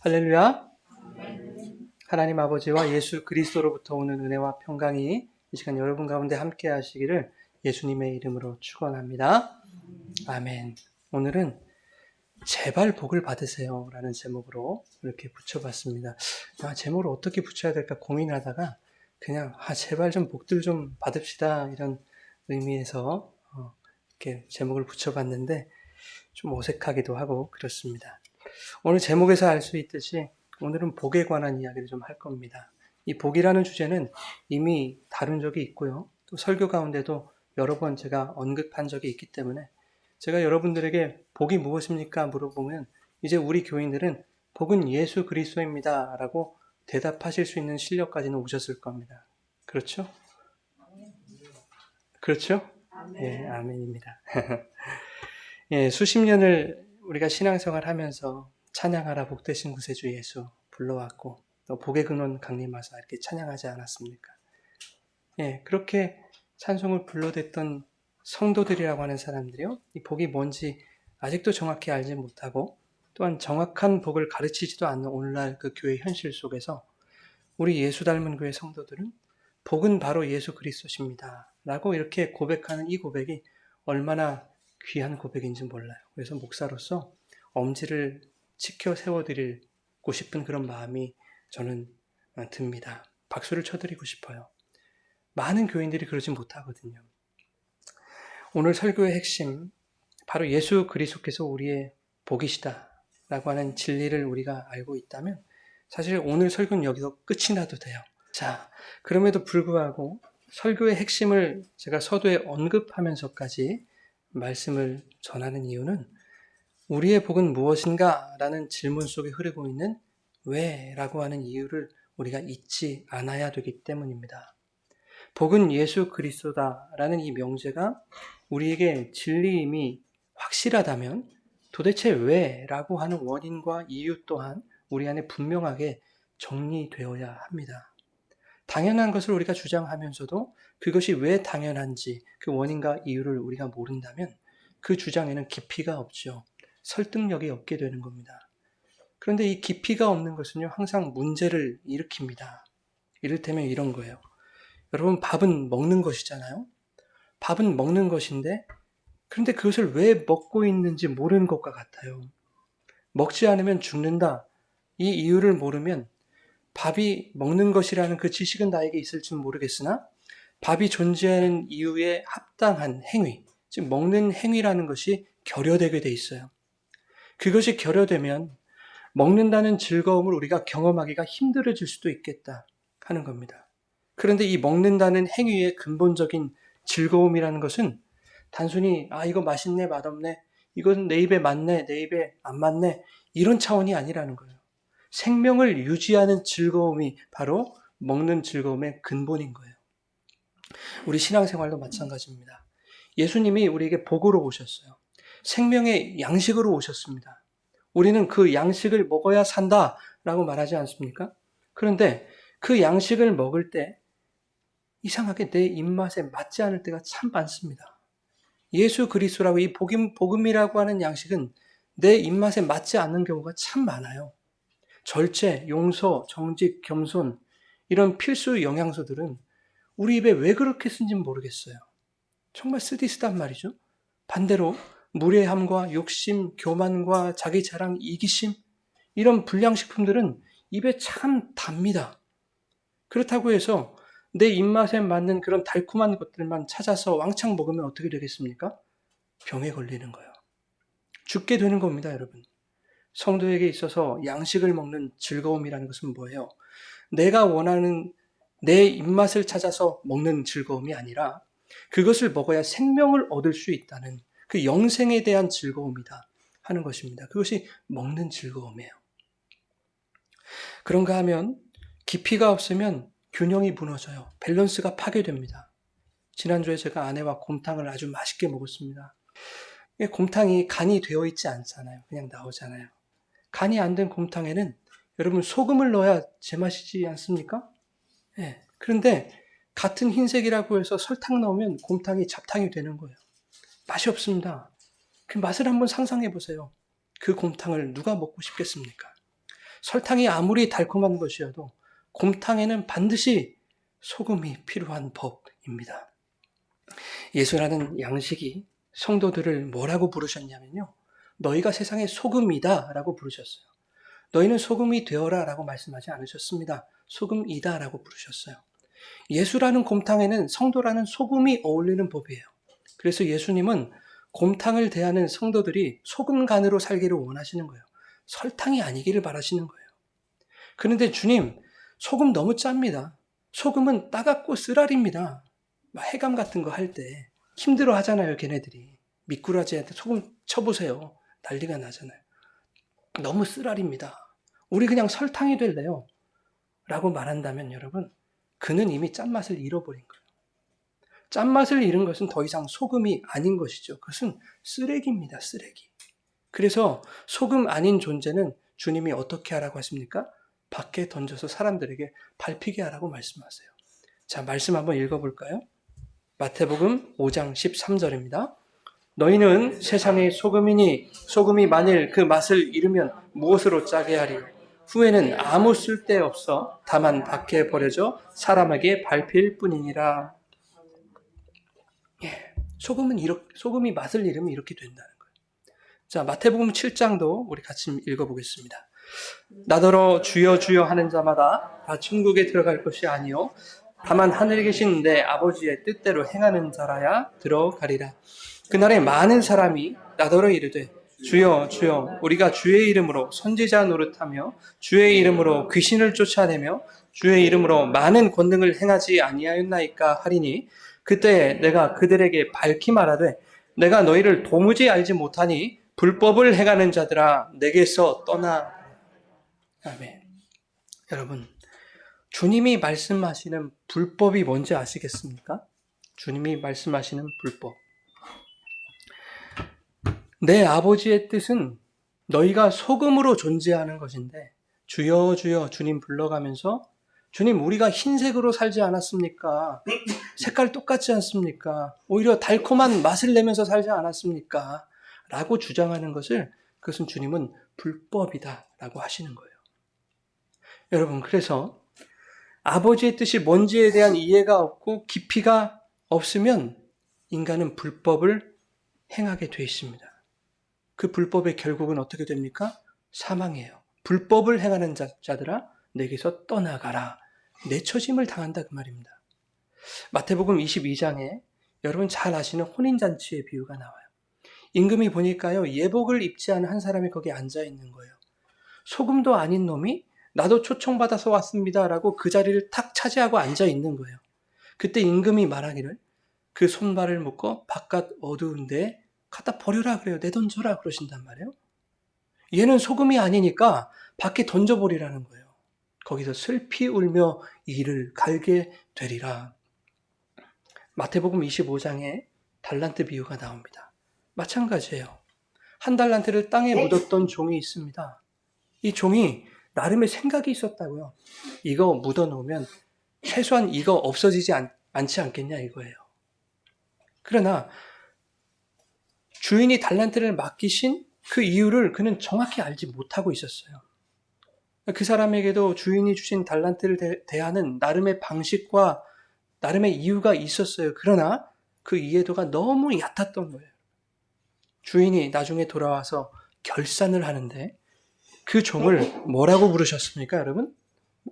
할렐루야. 하나님 아버지와 예수 그리스도로부터 오는 은혜와 평강이 이 시간 여러분 가운데 함께 하시기를 예수님의 이름으로 축원합니다. 아멘. 오늘은 제발 복을 받으세요 라는 제목으로 이렇게 붙여봤습니다. 제목을 어떻게 붙여야 될까 고민하다가 그냥 제발 좀 복들 좀 받읍시다 이런 의미에서 이렇게 제목을 붙여봤는데 좀 어색하기도 하고 그렇습니다. 오늘 제목에서 알 수 있듯이 오늘은 복에 관한 이야기를 좀 할 겁니다. 이 복이라는 주제는 이미 다룬 적이 있고요. 또 설교 가운데도 여러 번 제가 언급한 적이 있기 때문에 제가 여러분들에게 복이 무엇입니까? 물어보면 이제 우리 교인들은 복은 예수 그리스도입니다 라고 대답하실 수 있는 실력까지는 오셨을 겁니다. 그렇죠? 그렇죠? 예, 아멘입니다. 예, 수십 년을 우리가 신앙생활 하면서 찬양하라 복되신 구세주 예수 불러왔고 또 복의 근원 강림하사 이렇게 찬양하지 않았습니까? 예, 그렇게 찬송을 불러댔던 성도들이라고 하는 사람들이요. 이 복이 뭔지 아직도 정확히 알지 못하고 또한 정확한 복을 가르치지도 않는 오늘날 그 교회 현실 속에서 우리 예수 닮은 교회 성도들은 복은 바로 예수 그리스도십니다 라고 이렇게 고백하는 이 고백이 얼마나 귀한 고백인지 몰라요. 그래서 목사로서 엄지를 지켜 세워드리고 싶은 그런 마음이 저는 듭니다. 박수를 쳐드리고 싶어요. 많은 교인들이 그러지 못하거든요. 오늘 설교의 핵심, 바로 예수 그리스도께서 우리의 복이시다 라고 하는 진리를 우리가 알고 있다면 사실 오늘 설교는 여기서 끝이 나도 돼요. 자, 그럼에도 불구하고 설교의 핵심을 제가 서두에 언급하면서까지 말씀을 전하는 이유는 우리의 복은 무엇인가? 라는 질문 속에 흐르고 있는 왜? 라고 하는 이유를 우리가 잊지 않아야 되기 때문입니다. 복은 예수 그리스도다 라는 이 명제가 우리에게 진리임이 확실하다면 도대체 왜? 라고 하는 원인과 이유 또한 우리 안에 분명하게 정리되어야 합니다. 당연한 것을 우리가 주장하면서도 그것이 왜 당연한지 그 원인과 이유를 우리가 모른다면 그 주장에는 깊이가 없죠. 설득력이 없게 되는 겁니다. 그런데 이 깊이가 없는 것은요, 항상 문제를 일으킵니다. 이를테면 이런 거예요. 여러분, 밥은 먹는 것이잖아요? 밥은 먹는 것인데, 그런데 그것을 왜 먹고 있는지 모르는 것과 같아요. 먹지 않으면 죽는다. 이 이유를 모르면 밥이 먹는 것이라는 그 지식은 나에게 있을지 모르겠으나 밥이 존재하는 이유에 합당한 행위, 즉 먹는 행위라는 것이 결여되게 돼 있어요. 그것이 결여되면 먹는다는 즐거움을 우리가 경험하기가 힘들어질 수도 있겠다 하는 겁니다. 그런데 이 먹는다는 행위의 근본적인 즐거움이라는 것은 단순히 이거 맛있네 맛없네 이건 내 입에 맞네 내 입에 안 맞네 이런 차원이 아니라는 거예요. 생명을 유지하는 즐거움이 바로 먹는 즐거움의 근본인 거예요. 우리 신앙생활도 마찬가지입니다. 예수님이 우리에게 복으로 오셨어요. 생명의 양식으로 오셨습니다. 우리는 그 양식을 먹어야 산다라고 말하지 않습니까? 그런데 그 양식을 먹을 때 이상하게 내 입맛에 맞지 않을 때가 참 많습니다. 예수 그리스도라고 이 복음이라고 하는 양식은 내 입맛에 맞지 않는 경우가 참 많아요. 절제, 용서, 정직, 겸손 이런 필수 영양소들은 우리 입에 왜 그렇게 쓴지는 모르겠어요. 정말 쓰디쓰단 말이죠. 반대로 무례함과 욕심, 교만과 자기 자랑, 이기심 이런 불량식품들은 입에 참 답니다. 그렇다고 해서 내 입맛에 맞는 그런 달콤한 것들만 찾아서 왕창 먹으면 어떻게 되겠습니까? 병에 걸리는 거예요. 죽게 되는 겁니다, 여러분. 성도에게 있어서 양식을 먹는 즐거움이라는 것은 뭐예요? 내가 원하는 내 입맛을 찾아서 먹는 즐거움이 아니라 그것을 먹어야 생명을 얻을 수 있다는 그 영생에 대한 즐거움이다 하는 것입니다. 그것이 먹는 즐거움이에요. 그런가 하면 깊이가 없으면 균형이 무너져요. 밸런스가 파괴됩니다. 지난주에 제가 아내와 곰탕을 아주 맛있게 먹었습니다. 곰탕이 간이 되어 있지 않잖아요. 그냥 나오잖아요. 간이 안 된 곰탕에는 여러분 소금을 넣어야 제맛이지 않습니까? 네. 그런데 같은 흰색이라고 해서 설탕 넣으면 곰탕이 잡탕이 되는 거예요. 맛이 없습니다. 그 맛을 한번 상상해 보세요. 그 곰탕을 누가 먹고 싶겠습니까? 설탕이 아무리 달콤한 것이어도 곰탕에는 반드시 소금이 필요한 법입니다. 예수라는 양식이 성도들을 뭐라고 부르셨냐면요. 너희가 세상의 소금이다 라고 부르셨어요. 너희는 소금이 되어라 라고 말씀하지 않으셨습니다. 소금이다 라고 부르셨어요. 예수라는 곰탕에는 성도라는 소금이 어울리는 법이에요. 그래서 예수님은 곰탕을 대하는 성도들이 소금 간으로 살기를 원하시는 거예요. 설탕이 아니기를 바라시는 거예요. 그런데 주님, 소금 너무 짭니다. 소금은 따갑고 쓰라립니다. 해감 같은 거 할 때 힘들어 하잖아요, 걔네들이. 미꾸라지한테 소금 쳐보세요. 난리가 나잖아요. 너무 쓰라립니다. 우리 그냥 설탕이 될래요. 라고 말한다면 여러분, 그는 이미 짠맛을 잃어버린 거예요. 짠맛을 잃은 것은 더 이상 소금이 아닌 것이죠. 그것은 쓰레기입니다, 쓰레기. 그래서 소금 아닌 존재는 주님이 어떻게 하라고 하십니까? 밖에 던져서 사람들에게 밟히게 하라고 말씀하세요. 자, 말씀 한번 읽어볼까요? 마태복음 5장 13절입니다. 너희는 세상의 소금이니 소금이 만일 그 맛을 잃으면 무엇으로 짜게 하리요? 후에는 아무 쓸데없어 다만 밖에 버려져 사람에게 밟힐 뿐이니라. 소금이 맛을 잃으면 이렇게 된다는 거예요. 자, 마태복음 7장도 우리 같이 읽어보겠습니다. 나더러 주여 주여 하는 자마다 다 천국에 들어갈 것이 아니요 다만 하늘에 계신 내 아버지의 뜻대로 행하는 자라야 들어가리라. 그날에 많은 사람이 나더러 이르되 주여 주여 우리가 주의 이름으로 선지자 노릇하며 주의 이름으로 귀신을 쫓아내며 주의 이름으로 많은 권능을 행하지 아니하였나이까 하리니 그때 내가 그들에게 밝히 말하되 내가 너희를 도무지 알지 못하니 불법을 행하는 자들아 내게서 떠나. 아멘. 여러분, 주님이 말씀하시는 불법이 뭔지 아시겠습니까? 주님이 말씀하시는 불법. 내 아버지의 뜻은 너희가 소금으로 존재하는 것인데 주여 주여 주님 불러가면서 주님 우리가 흰색으로 살지 않았습니까? 색깔 똑같지 않습니까? 오히려 달콤한 맛을 내면서 살지 않았습니까? 라고 주장하는 것을 그것은 주님은 불법이다 라고 하시는 거예요. 여러분, 그래서 아버지의 뜻이 뭔지에 대한 이해가 없고 깊이가 없으면 인간은 불법을 행하게 돼 있습니다. 그 불법의 결국은 어떻게 됩니까? 사망이에요. 불법을 행하는 자들아 내게서 떠나가라. 내처짐을 당한다 그 말입니다. 마태복음 22장에 여러분 잘 아시는 혼인잔치의 비유가 나와요. 임금이 보니까요 예복을 입지 않은 한 사람이 거기에 앉아있는 거예요. 소금도 아닌 놈이 나도 초청받아서 왔습니다 라고 그 자리를 탁 차지하고 앉아있는 거예요. 그때 임금이 말하기를 그 손발을 묶어 바깥 어두운 데에 갖다 버려라 그래요. 내던져라 그러신단 말이에요. 얘는 소금이 아니니까 밖에 던져버리라는 거예요. 거기서 슬피 울며 이를 갈게 되리라. 마태복음 25장에 달란트 비유가 나옵니다. 마찬가지예요. 한 달란트를 땅에 묻었던 종이 있습니다. 이 종이 나름의 생각이 있었다고요. 이거 묻어놓으면 최소한 이거 없어지지 않지 않겠냐 이거예요. 그러나 주인이 달란트를 맡기신 그 이유를 그는 정확히 알지 못하고 있었어요. 그 사람에게도 주인이 주신 달란트를 대하는 나름의 방식과 나름의 이유가 있었어요. 그러나 그 이해도가 너무 얕았던 거예요. 주인이 나중에 돌아와서 결산을 하는데 그 종을 뭐라고 부르셨습니까, 여러분?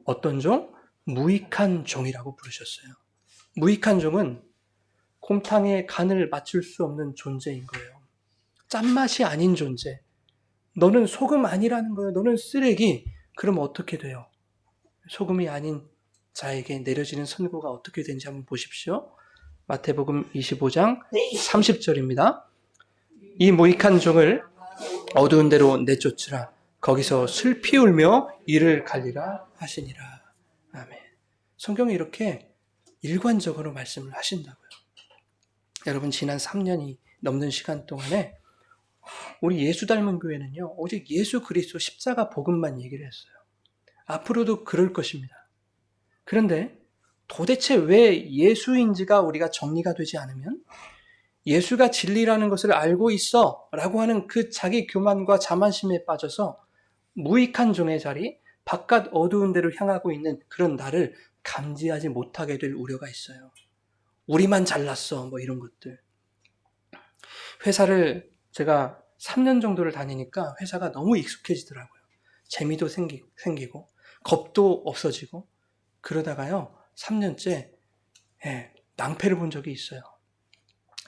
어떤 종? 무익한 종이라고 부르셨어요. 무익한 종은 곰탕의 간을 맞출 수 없는 존재인 거예요. 짠맛이 아닌 존재. 너는 소금 아니라는 거예요. 너는 쓰레기. 그럼 어떻게 돼요? 소금이 아닌 자에게 내려지는 선고가 어떻게 되는지 한번 보십시오. 마태복음 25장 30절입니다. 이 무익한 종을 어두운 데로 내쫓으라. 거기서 슬피 울며 이를 갈리라 하시니라. 아멘. 성경이 이렇게 일관적으로 말씀을 하신다고요. 여러분, 지난 3년이 넘는 시간 동안에 우리 예수 닮은 교회는요, 오직 예수 그리스도 십자가 복음만 얘기를 했어요. 앞으로도 그럴 것입니다. 그런데 도대체 왜 예수인지가 우리가 정리가 되지 않으면 예수가 진리라는 것을 알고 있어 라고 하는 그 자기 교만과 자만심에 빠져서 무익한 종의 자리, 바깥 어두운 데로 향하고 있는 그런 나를 감지하지 못하게 될 우려가 있어요. 우리만 잘났어, 뭐 이런 것들. 회사를 제가 3년 정도를 다니니까 회사가 너무 익숙해지더라고요. 재미도 생기고 겁도 없어지고 그러다가요 3년째 낭패를 본 적이 있어요.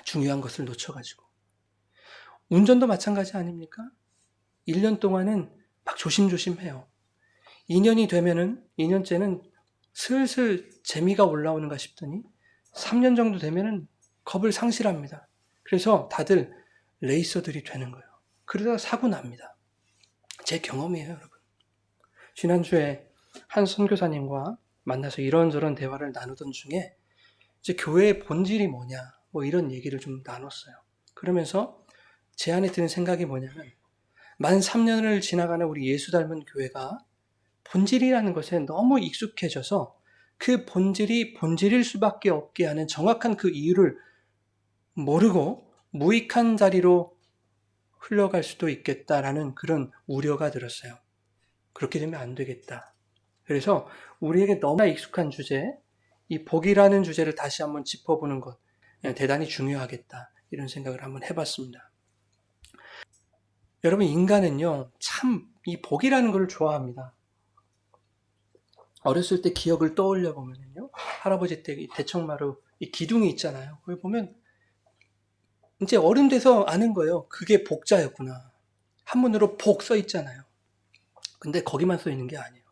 중요한 것을 놓쳐가지고. 운전도 마찬가지 아닙니까? 1년 동안은 막 조심조심해요. 2년째는 슬슬 재미가 올라오는가 싶더니 3년 정도 되면은 겁을 상실합니다. 그래서 다들 레이서들이 되는 거예요. 그러다가 사고 납니다. 제 경험이에요, 여러분. 지난주에 한 선교사님과 만나서 이런저런 대화를 나누던 중에 이제 교회의 본질이 뭐냐, 뭐 이런 얘기를 좀 나눴어요. 그러면서 제 안에 드는 생각이 뭐냐면 만 3년을 지나가는 우리 예수 닮은 교회가 본질이라는 것에 너무 익숙해져서 그 본질이 본질일 수밖에 없게 하는 정확한 그 이유를 모르고 무익한 자리로 흘러갈 수도 있겠다라는 그런 우려가 들었어요. 그렇게 되면 안 되겠다. 그래서 우리에게 너무나 익숙한 주제, 이 복이라는 주제를 다시 한번 짚어보는 것 대단히 중요하겠다. 이런 생각을 한번 해봤습니다. 여러분, 인간은요, 참 이 복이라는 걸 좋아합니다. 어렸을 때 기억을 떠올려 보면요, 할아버지 댁 대청마루 이 기둥이 있잖아요. 거기 보면 이제 어른 돼서 아는 거예요. 그게 복자였구나. 한문으로 복 써 있잖아요. 근데 거기만 써 있는 게 아니에요.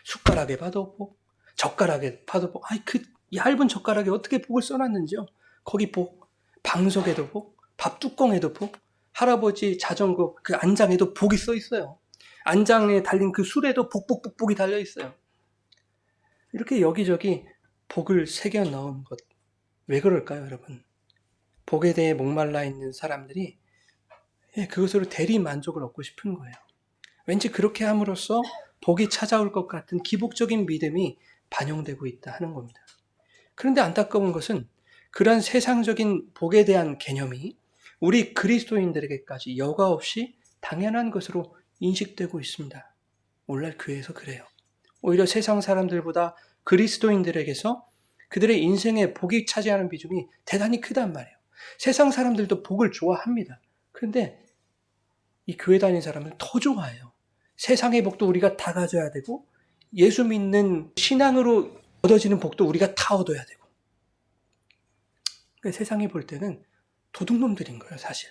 숟가락에 봐도 복, 젓가락에 봐도 복. 아이, 그 얇은 젓가락에 어떻게 복을 써놨는지요. 거기 복, 방석에도 복, 밥 뚜껑에도 복, 할아버지 자전거 그 안장에도 복이 써 있어요. 안장에 달린 그 술에도 복복복복이 달려 있어요. 이렇게 여기저기 복을 새겨 넣은 것. 왜 그럴까요, 여러분? 복에 대해 목말라 있는 사람들이 그것으로 대리 만족을 얻고 싶은 거예요. 왠지 그렇게 함으로써 복이 찾아올 것 같은 기복적인 믿음이 반영되고 있다 하는 겁니다. 그런데 안타까운 것은 그러한 세상적인 복에 대한 개념이 우리 그리스도인들에게까지 여과 없이 당연한 것으로 인식되고 있습니다. 오늘날 교회에서 그래요. 오히려 세상 사람들보다 그리스도인들에게서 그들의 인생의 복이 차지하는 비중이 대단히 크단 말이에요. 세상 사람들도 복을 좋아합니다. 그런데 이 교회 다니는 사람은 더 좋아해요. 세상의 복도 우리가 다 가져야 되고 예수 믿는 신앙으로 얻어지는 복도 우리가 다 얻어야 되고. 그러니까 세상이 볼 때는 도둑놈들인 거예요, 사실.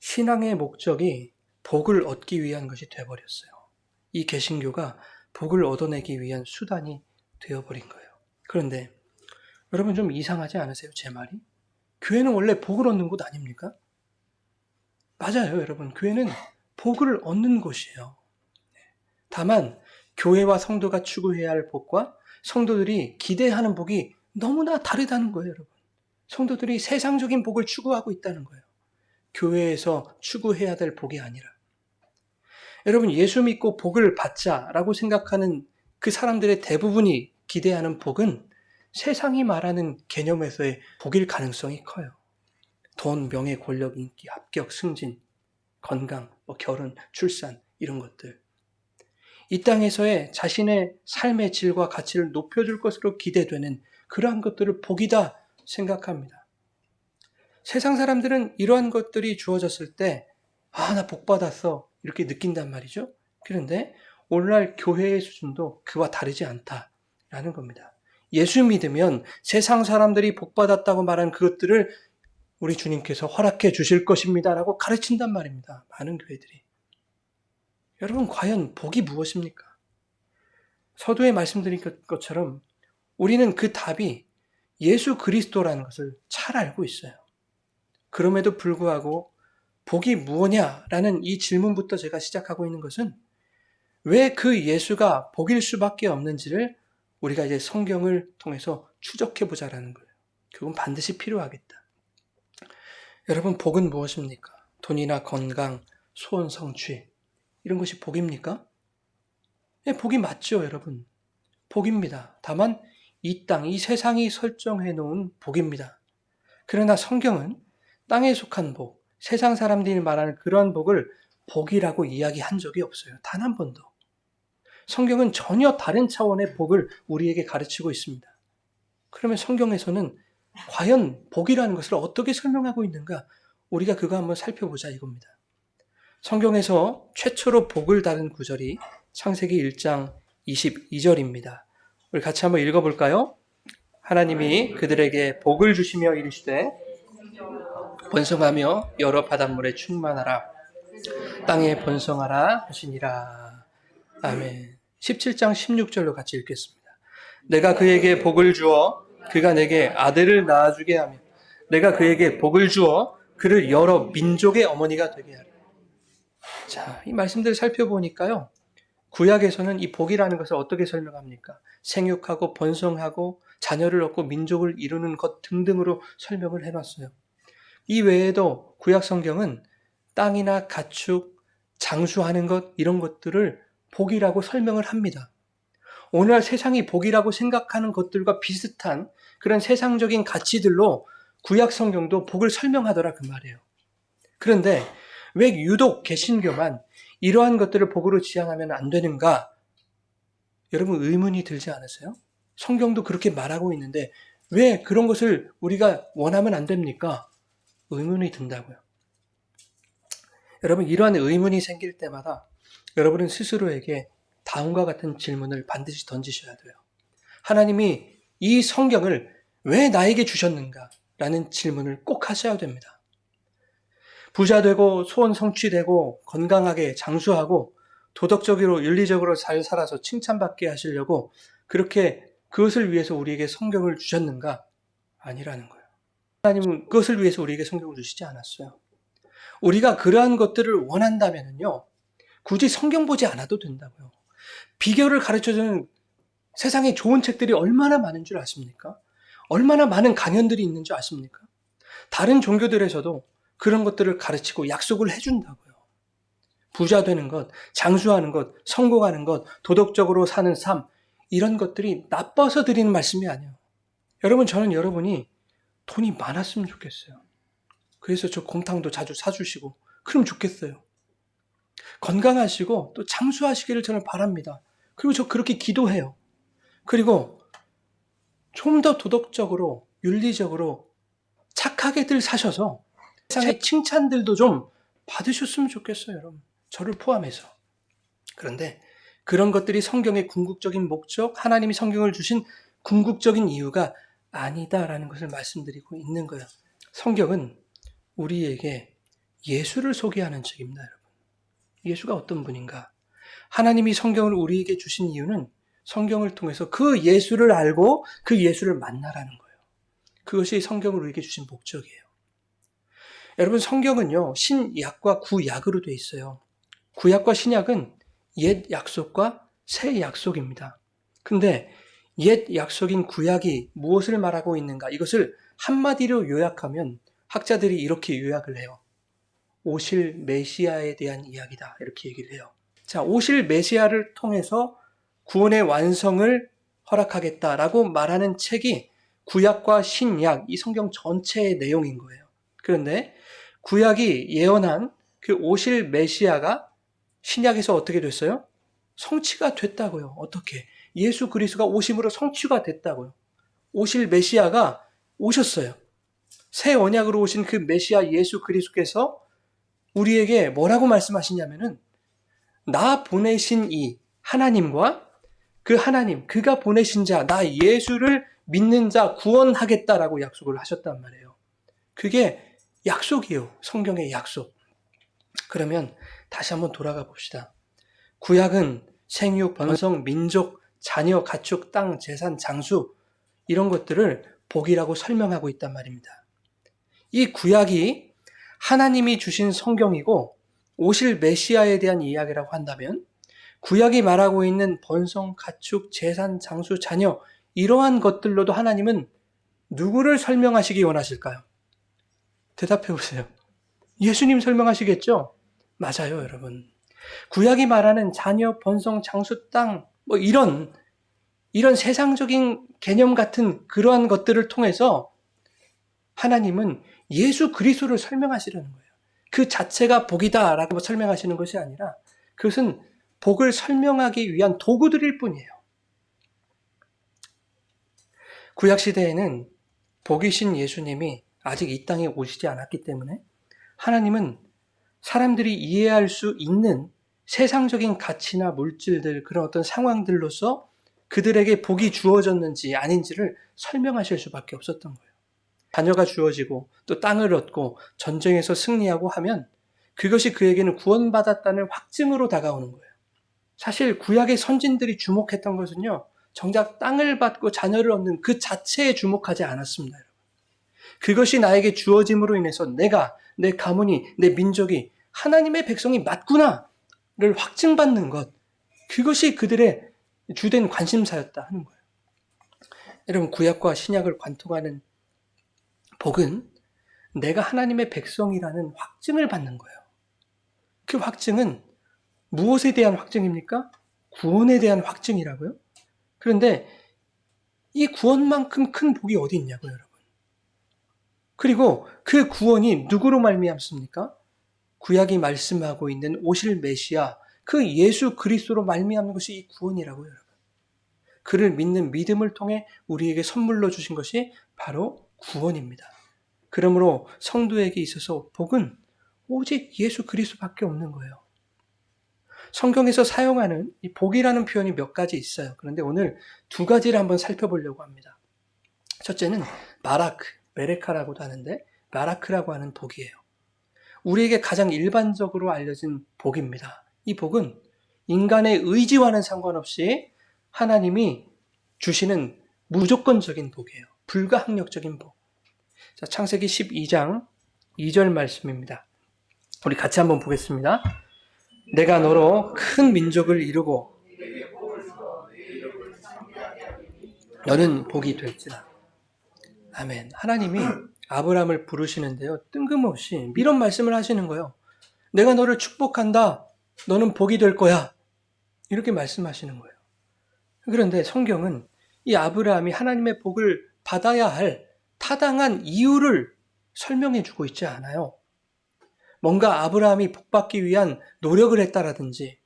신앙의 목적이 복을 얻기 위한 것이 되어버렸어요. 이 개신교가 복을 얻어내기 위한 수단이 되어버린 거예요. 그런데 여러분 좀 이상하지 않으세요, 제 말이? 교회는 원래 복을 얻는 곳 아닙니까? 맞아요, 여러분. 교회는 복을 얻는 곳이에요. 다만 교회와 성도가 추구해야 할 복과 성도들이 기대하는 복이 너무나 다르다는 거예요, 여러분. 성도들이 세상적인 복을 추구하고 있다는 거예요. 교회에서 추구해야 될 복이 아니라. 여러분, 예수 믿고 복을 받자라고 생각하는 그 사람들의 대부분이 기대하는 복은 세상이 말하는 개념에서의 복일 가능성이 커요. 돈, 명예, 권력, 인기, 합격, 승진, 건강, 결혼, 출산 이런 것들. 이 땅에서의 자신의 삶의 질과 가치를 높여줄 것으로 기대되는 그러한 것들을 복이다 생각합니다. 세상 사람들은 이러한 것들이 주어졌을 때 나 복 받았어 이렇게 느낀단 말이죠. 그런데 오늘날 교회의 수준도 그와 다르지 않다라는 겁니다. 예수 믿으면 세상 사람들이 복 받았다고 말한 그것들을 우리 주님께서 허락해 주실 것입니다라고 가르친단 말입니다. 많은 교회들이. 여러분, 과연 복이 무엇입니까? 서두에 말씀드린 것처럼 우리는 그 답이 예수 그리스도라는 것을 잘 알고 있어요. 그럼에도 불구하고 복이 무엇냐라는 이 질문부터 제가 시작하고 있는 것은 왜 그 예수가 복일 수밖에 없는지를 우리가 이제 성경을 통해서 추적해 보자라는 거예요. 그건 반드시 필요하겠다. 여러분, 복은 무엇입니까? 돈이나 건강, 소원, 성취 이런 것이 복입니까? 복이 맞죠, 여러분. 복입니다. 다만 이 땅, 이 세상이 설정해 놓은 복입니다. 그러나 성경은 땅에 속한 복, 세상 사람들이 말하는 그런 복을 복이라고 이야기한 적이 없어요. 단 한 번도. 성경은 전혀 다른 차원의 복을 우리에게 가르치고 있습니다. 그러면 성경에서는 과연 복이라는 것을 어떻게 설명하고 있는가? 우리가 그거 한번 살펴보자 이겁니다. 성경에서 최초로 복을 다룬 구절이 창세기 1장 22절입니다. 우리 같이 한번 읽어볼까요? 하나님이 그들에게 복을 주시며 이르시되 번성하며 여러 바닷물에 충만하라 땅에 번성하라 하시니라. 아멘. 17장 16절로 같이 읽겠습니다. 내가 그에게 복을 주어 그가 내게 아들을 낳아주게 하며 내가 그에게 복을 주어 그를 여러 민족의 어머니가 되게 하라. 자, 이 말씀들을 살펴보니까요. 구약에서는 이 복이라는 것을 어떻게 설명합니까? 생육하고 번성하고 자녀를 얻고 민족을 이루는 것 등등으로 설명을 해놨어요. 이 외에도 구약 성경은 땅이나 가축, 장수하는 것 이런 것들을 복이라고 설명을 합니다. 오늘날 세상이 복이라고 생각하는 것들과 비슷한 그런 세상적인 가치들로 구약 성경도 복을 설명하더라 그 말이에요. 그런데 왜 유독 개신교만 이러한 것들을 복으로 지향하면 안 되는가? 여러분 의문이 들지 않으세요? 성경도 그렇게 말하고 있는데 왜 그런 것을 우리가 원하면 안 됩니까? 의문이 든다고요. 여러분 이러한 의문이 생길 때마다 여러분은 스스로에게 다음과 같은 질문을 반드시 던지셔야 돼요. 하나님이 이 성경을 왜 나에게 주셨는가? 라는 질문을 꼭 하셔야 됩니다. 부자 되고 소원 성취되고 건강하게 장수하고 도덕적으로 윤리적으로 잘 살아서 칭찬받게 하시려고 그렇게 그것을 위해서 우리에게 성경을 주셨는가? 아니라는 거예요. 하나님은 그것을 위해서 우리에게 성경을 주시지 않았어요. 우리가 그러한 것들을 원한다면요, 굳이 성경 보지 않아도 된다고요. 비결을 가르쳐주는 세상에 좋은 책들이 얼마나 많은 줄 아십니까? 얼마나 많은 강연들이 있는 줄 아십니까? 다른 종교들에서도 그런 것들을 가르치고 약속을 해준다고요. 부자 되는 것, 장수하는 것, 성공하는 것, 도덕적으로 사는 삶, 이런 것들이 나빠서 드리는 말씀이 아니에요. 여러분, 저는 여러분이 돈이 많았으면 좋겠어요. 그래서 저 곰탕도 자주 사주시고 그럼 좋겠어요. 건강하시고 또 장수하시기를 저는 바랍니다. 그리고 저 그렇게 기도해요. 그리고 좀 더 도덕적으로 윤리적으로 착하게들 사셔서 세상의 칭찬들도 좀 받으셨으면 좋겠어요. 여러분, 저를 포함해서. 그런데 그런 것들이 성경의 궁극적인 목적, 하나님이 성경을 주신 궁극적인 이유가 아니다라는 것을 말씀드리고 있는 거예요. 성경은 우리에게 예수를 소개하는 책입니다, 여러분. 예수가 어떤 분인가? 하나님이 성경을 우리에게 주신 이유는 성경을 통해서 그 예수를 알고 그 예수를 만나라는 거예요. 그것이 성경을 우리에게 주신 목적이에요. 여러분, 성경은요, 신약과 구약으로 되어 있어요. 구약과 신약은 옛 약속과 새 약속입니다. 근데 옛 약속인 구약이 무엇을 말하고 있는가? 이것을 한마디로 요약하면 학자들이 이렇게 요약을 해요. 오실 메시아에 대한 이야기다. 이렇게 얘기를 해요. 자, 오실 메시아를 통해서 구원의 완성을 허락하겠다라고 말하는 책이 구약과 신약, 이 성경 전체의 내용인 거예요. 그런데 구약이 예언한 그 오실 메시아가 신약에서 어떻게 됐어요? 성취가 됐다고요. 어떻게? 예수 그리스도가 오심으로 성취가 됐다고요. 오실 메시아가 오셨어요. 새 언약으로 오신 그 메시아 예수 그리스도께서 우리에게 뭐라고 말씀하시냐면은 나 보내신 이 하나님과 그 하나님, 그가 보내신 자, 나 예수를 믿는 자 구원하겠다라고 약속을 하셨단 말이에요. 그게 약속이에요. 성경의 약속. 그러면 다시 한번 돌아가 봅시다. 구약은 생육, 번성, 민족, 자녀, 가축, 땅, 재산, 장수 이런 것들을 복이라고 설명하고 있단 말입니다. 이 구약이 하나님이 주신 성경이고 오실 메시아에 대한 이야기라고 한다면 구약이 말하고 있는 번성, 가축, 재산, 장수, 자녀 이러한 것들로도 하나님은 누구를 설명하시기 원하실까요? 대답해 보세요. 예수님 설명하시겠죠? 맞아요, 여러분. 구약이 말하는 자녀, 번성, 장수, 땅 뭐 이런 세상적인 개념 같은 그러한 것들을 통해서 하나님은 예수 그리스도를 설명하시려는 거예요. 그 자체가 복이다라고 설명하시는 것이 아니라 그것은 복을 설명하기 위한 도구들일 뿐이에요. 구약시대에는 복이신 예수님이 아직 이 땅에 오시지 않았기 때문에 하나님은 사람들이 이해할 수 있는 세상적인 가치나 물질들, 그런 어떤 상황들로서 그들에게 복이 주어졌는지 아닌지를 설명하실 수밖에 없었던 거예요. 자녀가 주어지고 또 땅을 얻고 전쟁에서 승리하고 하면 그것이 그에게는 구원받았다는 확증으로 다가오는 거예요. 사실 구약의 선진들이 주목했던 것은요, 정작 땅을 받고 자녀를 얻는 그 자체에 주목하지 않았습니다. 그것이 나에게 주어짐으로 인해서 내가, 내 가문이, 내 민족이 하나님의 백성이 맞구나를 확증받는 것, 그것이 그들의 주된 관심사였다 하는 거예요. 여러분, 구약과 신약을 관통하는 복은 내가 하나님의 백성이라는 확증을 받는 거예요. 그 확증은 무엇에 대한 확증입니까? 구원에 대한 확증이라고요? 그런데 이 구원만큼 큰 복이 어디 있냐고요, 여러분. 그리고 그 구원이 누구로 말미암습니까? 구약이 말씀하고 있는 오실 메시아, 그 예수 그리스도로 말미암는 것이 이 구원이라고요, 여러분. 그를 믿는 믿음을 통해 우리에게 선물로 주신 것이 바로 구원입니다. 그러므로 성도에게 있어서 복은 오직 예수 그리스도밖에 없는 거예요. 성경에서 사용하는 이 복이라는 표현이 몇 가지 있어요. 그런데 오늘 두 가지를 한번 살펴보려고 합니다. 첫째는 바라크, 메레카라고도 하는데 바라크라고 하는 복이에요. 우리에게 가장 일반적으로 알려진 복입니다. 이 복은 인간의 의지와는 상관없이 하나님이 주시는 무조건적인 복이에요. 불가항력적인 복. 자, 창세기 12장 2절 말씀입니다. 우리 같이 한번 보겠습니다. 내가 너로 큰 민족을 이루고 너는 복이 될지라. 아멘. 하나님이 아브라함을 부르시는데요, 뜬금없이 이런 말씀을 하시는 거예요. 내가 너를 축복한다. 너는 복이 될 거야. 이렇게 말씀하시는 거예요. 그런데 성경은 이 아브라함이 하나님의 복을 받아야 할 타당한 이유를 설명해 주고 있지 않아요. 뭔가 아브라함이 복받기 위한 노력을 했다라든지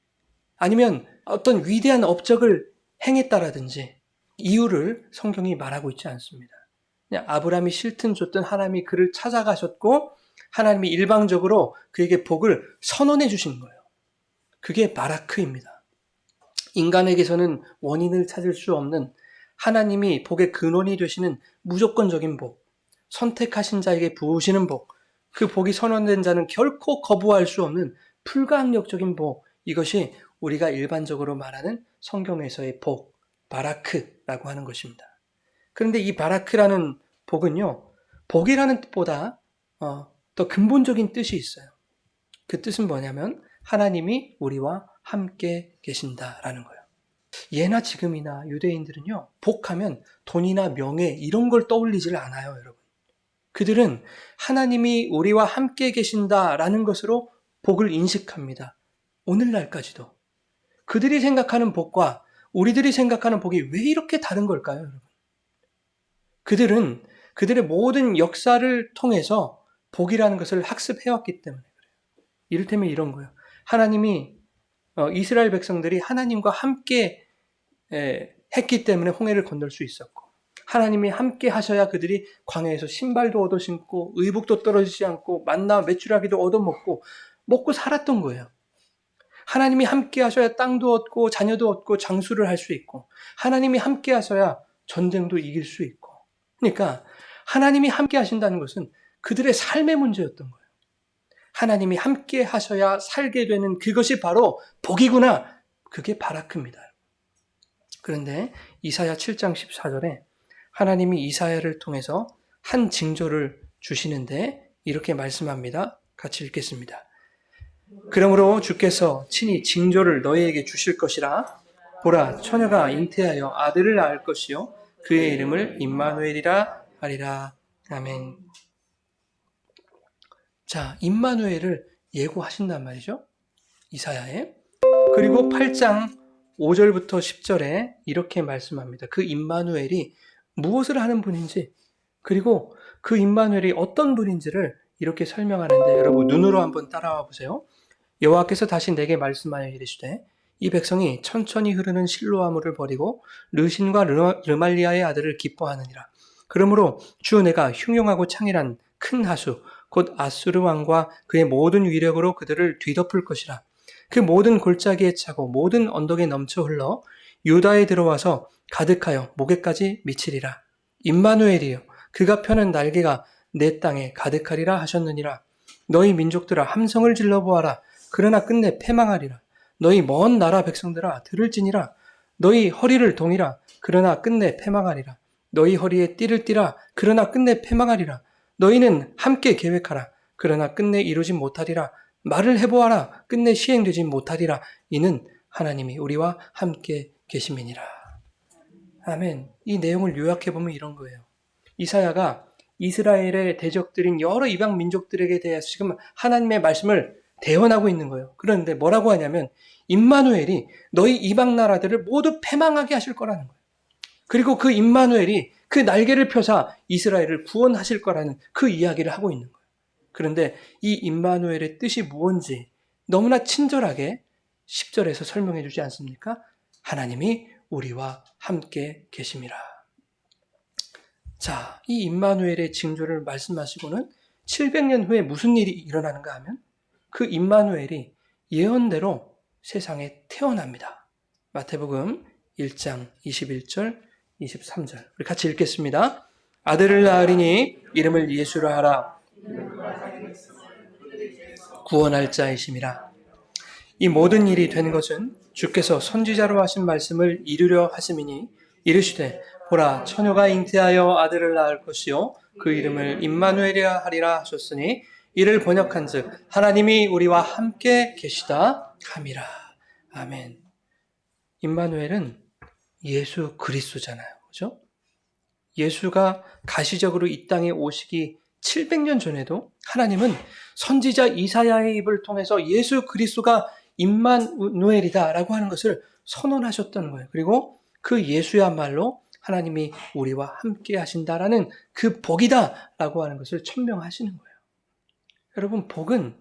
아니면 어떤 위대한 업적을 행했다라든지 이유를 성경이 말하고 있지 않습니다. 그냥 아브라함이 싫든 좋든 하나님이 그를 찾아가셨고 하나님이 일방적으로 그에게 복을 선언해 주신 거예요. 그게 바라크입니다. 인간에게서는 원인을 찾을 수 없는 하나님이 복의 근원이 되시는 무조건적인 복, 선택하신 자에게 부으시는 복, 그 복이 선언된 자는 결코 거부할 수 없는 불가항력적인 복, 이것이 우리가 일반적으로 말하는 성경에서의 복, 바라크라고 하는 것입니다. 그런데 이 바라크라는 복은요, 복이라는 뜻보다 더 근본적인 뜻이 있어요. 그 뜻은 뭐냐면 하나님이 우리와 함께 계신다라는 거예요. 예나 지금이나 유대인들은요, 복하면 돈이나 명예 이런 걸 떠올리질 않아요, 여러분. 그들은 하나님이 우리와 함께 계신다라는 것으로 복을 인식합니다. 오늘날까지도. 그들이 생각하는 복과 우리들이 생각하는 복이 왜 이렇게 다른 걸까요, 여러분? 그들은 그들의 모든 역사를 통해서 복이라는 것을 학습해왔기 때문에 그래요. 이를테면 이런 거예요. 하나님이 이스라엘 백성들이 하나님과 함께 했기 때문에 홍해를 건널 수 있었고, 하나님이 함께 하셔야 그들이 광야에서 신발도 얻어 신고 의복도 떨어지지 않고 만나 메추라기도 얻어 먹고 살았던 거예요. 하나님이 함께 하셔야 땅도 얻고 자녀도 얻고 장수를 할 수 있고, 하나님이 함께 하셔야 전쟁도 이길 수 있고. 그러니까 하나님이 함께 하신다는 것은 그들의 삶의 문제였던 거예요. 하나님이 함께 하셔야 살게 되는 그것이 바로 복이구나. 그게 바라크입니다. 그런데 이사야 7장 14절에 하나님이 이사야를 통해서 한 징조를 주시는데 이렇게 말씀합니다. 같이 읽겠습니다. 그러므로 주께서 친히 징조를 너희에게 주실 것이라. 보라, 처녀가 잉태하여 아들을 낳을 것이요 그의 이름을 임마누엘이라 하리라. 아멘. 자, 임마누엘을 예고하신단 말이죠. 이사야에. 그리고 8장 5절부터 10절에 이렇게 말씀합니다. 그 임마누엘이 무엇을 하는 분인지, 그리고 그 임마누엘이 어떤 분인지를 이렇게 설명하는데 여러분 눈으로 한번 따라와 보세요. 여호와께서 다시 내게 말씀하여 이르시되 이 백성이 천천히 흐르는 실로아물을 버리고 르신과 르말리아의 아들을 기뻐하느니라. 그러므로 주 내가 흉용하고 창일한 큰 하수 곧 아수르 왕과 그의 모든 위력으로 그들을 뒤덮을 것이라. 그 모든 골짜기에 차고 모든 언덕에 넘쳐 흘러 유다에 들어와서 가득하여 목에까지 미치리라. 임마누엘이여 그가 펴는 날개가 내 땅에 가득하리라 하셨느니라. 너희 민족들아 함성을 질러보아라. 그러나 끝내 패망하리라. 너희 먼 나라 백성들아 들을지니라. 너희 허리를 동이라. 그러나 끝내 패망하리라. 너희 허리에 띠를 띠라. 그러나 끝내 패망하리라. 너희는 함께 계획하라. 그러나 끝내 이루지 못하리라. 말을 해보아라. 끝내 시행되지 못하리라. 이는 하나님이 우리와 함께 계심이니라. 아멘. 이 내용을 요약해보면 이런 거예요. 이사야가 이스라엘의 대적들인 여러 이방 민족들에게 대해서 지금 하나님의 말씀을 대언하고 있는 거예요. 그런데 뭐라고 하냐면 임마누엘이 너희 이방 나라들을 모두 패망하게 하실 거라는 거예요. 그리고 그 임마누엘이 그 날개를 펴사 이스라엘을 구원하실 거라는 그 이야기를 하고 있는 거예요. 그런데 이 임마누엘의 뜻이 무엇인지 너무나 친절하게 10절에서 설명해 주지 않습니까? 하나님이 우리와 함께 계심이라. 자, 이 임마누엘의 징조를 말씀하시고는 700년 후에 무슨 일이 일어나는가 하면 그 임마누엘이 예언대로 세상에 태어납니다. 마태복음 1장 21절 23절 우리 같이 읽겠습니다. 아들을 낳으리니 이름을 예수라 하라. 구원할 자이심이라. 이 모든 일이 된 것은 주께서 선지자로 하신 말씀을 이루려 하심이니 이르시되 보라 처녀가 잉태하여 아들을 낳을 것이요 그 이름을 임마누엘이라 하리라 하셨으니 이를 번역한즉 하나님이 우리와 함께 계시다 함이라. 아멘. 임마누엘은 예수 그리스도잖아요. 그죠? 예수가 가시적으로 이 땅에 오시기 700년 전에도 하나님은 선지자 이사야의 입을 통해서 예수 그리스도가 임마누엘이다라고 하는 것을 선언하셨던 거예요. 그리고 그 예수야말로 하나님이 우리와 함께 하신다라는 그 복이다라고 하는 것을 천명하시는 거예요. 여러분, 복은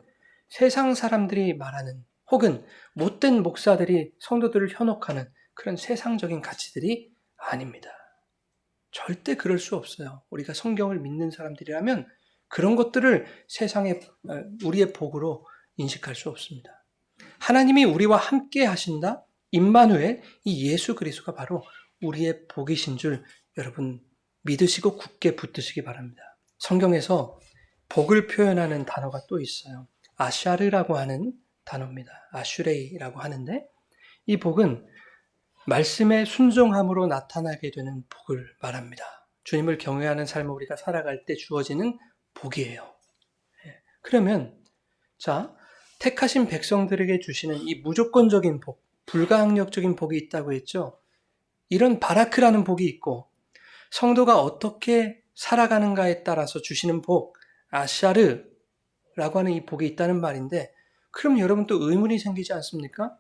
세상 사람들이 말하는 혹은 못된 목사들이 성도들을 현혹하는 그런 세상적인 가치들이 아닙니다. 절대 그럴 수 없어요. 우리가 성경을 믿는 사람들이라면 그런 것들을 세상의 우리의 복으로 인식할 수 없습니다. 하나님이 우리와 함께 하신다. 임마누엘, 이 예수 그리스도가 바로 우리의 복이신 줄 여러분 믿으시고 굳게 붙드시기 바랍니다. 성경에서 복을 표현하는 단어가 또 있어요. 아샤르라고 하는 단어입니다. 아슈레이라고 하는데 이 복은 말씀의 순종함으로 나타나게 되는 복을 말합니다. 주님을 경외하는 삶을 우리가 살아갈 때 주어지는 복이에요. 그러면 자, 택하신 백성들에게 주시는 이 무조건적인 복, 불가항력적인 복이 있다고 했죠. 이런 바라크라는 복이 있고 성도가 어떻게 살아가는가에 따라서 주시는 복, 아샤르라고 하는 이 복이 있다는 말인데 그럼 여러분 또 의문이 생기지 않습니까?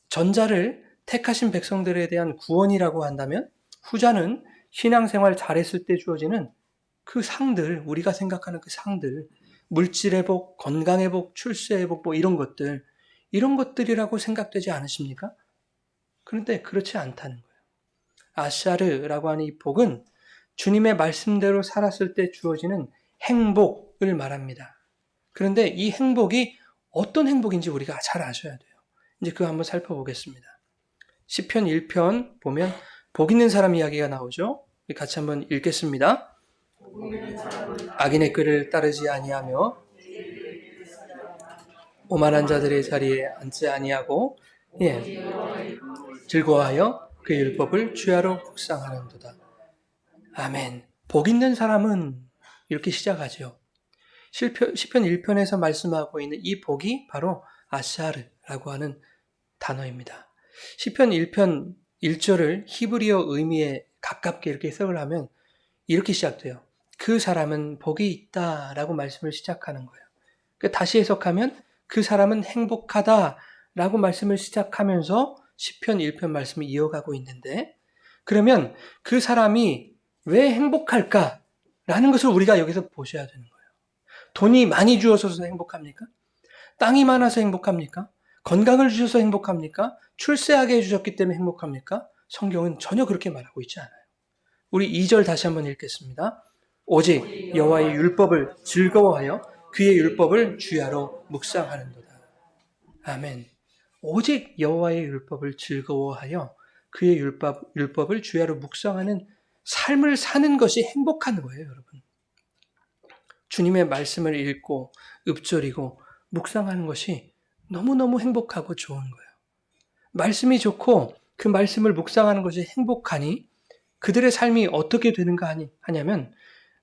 전자를 택하신 백성들에 대한 구원이라고 한다면 후자는 신앙생활 잘했을 때 주어지는 그 상들, 우리가 생각하는 그 상들, 물질의 복, 건강의 복, 출세의 복, 뭐 이런 것들이라고 생각되지 않으십니까? 그런데 그렇지 않다는 거예요. 아샤르라고 하는 이 복은 주님의 말씀대로 살았을 때 주어지는 행복을 말합니다. 그런데 이 행복이 어떤 행복인지 우리가 잘 아셔야 돼요. 이제 그거 한번 살펴보겠습니다. 시편 1편 보면 복 있는 사람 이야기가 나오죠. 같이 한번 읽겠습니다. 악인의 꾀를 따르지 아니하며 오만한 자들의 자리에 앉지 아니하고 즐거워하여 그 율법을 주야로 묵상하는도다. 아멘. 복 있는 사람은 이렇게 시작하죠. 시편 1편에서 말씀하고 있는 이 복이 바로 아샤르라고 하는 단어입니다. 시편 1편 1절을 히브리어 의미에 가깝게 이렇게 해석을 하면 이렇게 시작돼요. 그 사람은 복이 있다라고 말씀을 시작하는 거예요. 다시 해석하면 그 사람은 행복하다라고 말씀을 시작하면서 시편 1편 말씀을 이어가고 있는데 그러면 그 사람이 왜 행복할까라는 것을 우리가 여기서 보셔야 되는 거예요. 돈이 많이 주어서 행복합니까? 땅이 많아서 행복합니까? 건강을 주셔서 행복합니까? 출세하게 해주셨기 때문에 행복합니까? 성경은 전혀 그렇게 말하고 있지 않아요. 우리 2절 다시 한번 읽겠습니다. 오직 여호와의 율법을 즐거워하여 그의 율법을 주야로 묵상하는도다. 아멘. 오직 여호와의 율법을 즐거워하여 그의 율법을 주야로 묵상하는 삶을 사는 것이 행복한 거예요, 여러분. 주님의 말씀을 읽고 읊조리고 묵상하는 것이 너무너무 행복하고 좋은 거예요. 말씀이 좋고 그 말씀을 묵상하는 것이 행복하니 그들의 삶이 어떻게 되는가 하냐면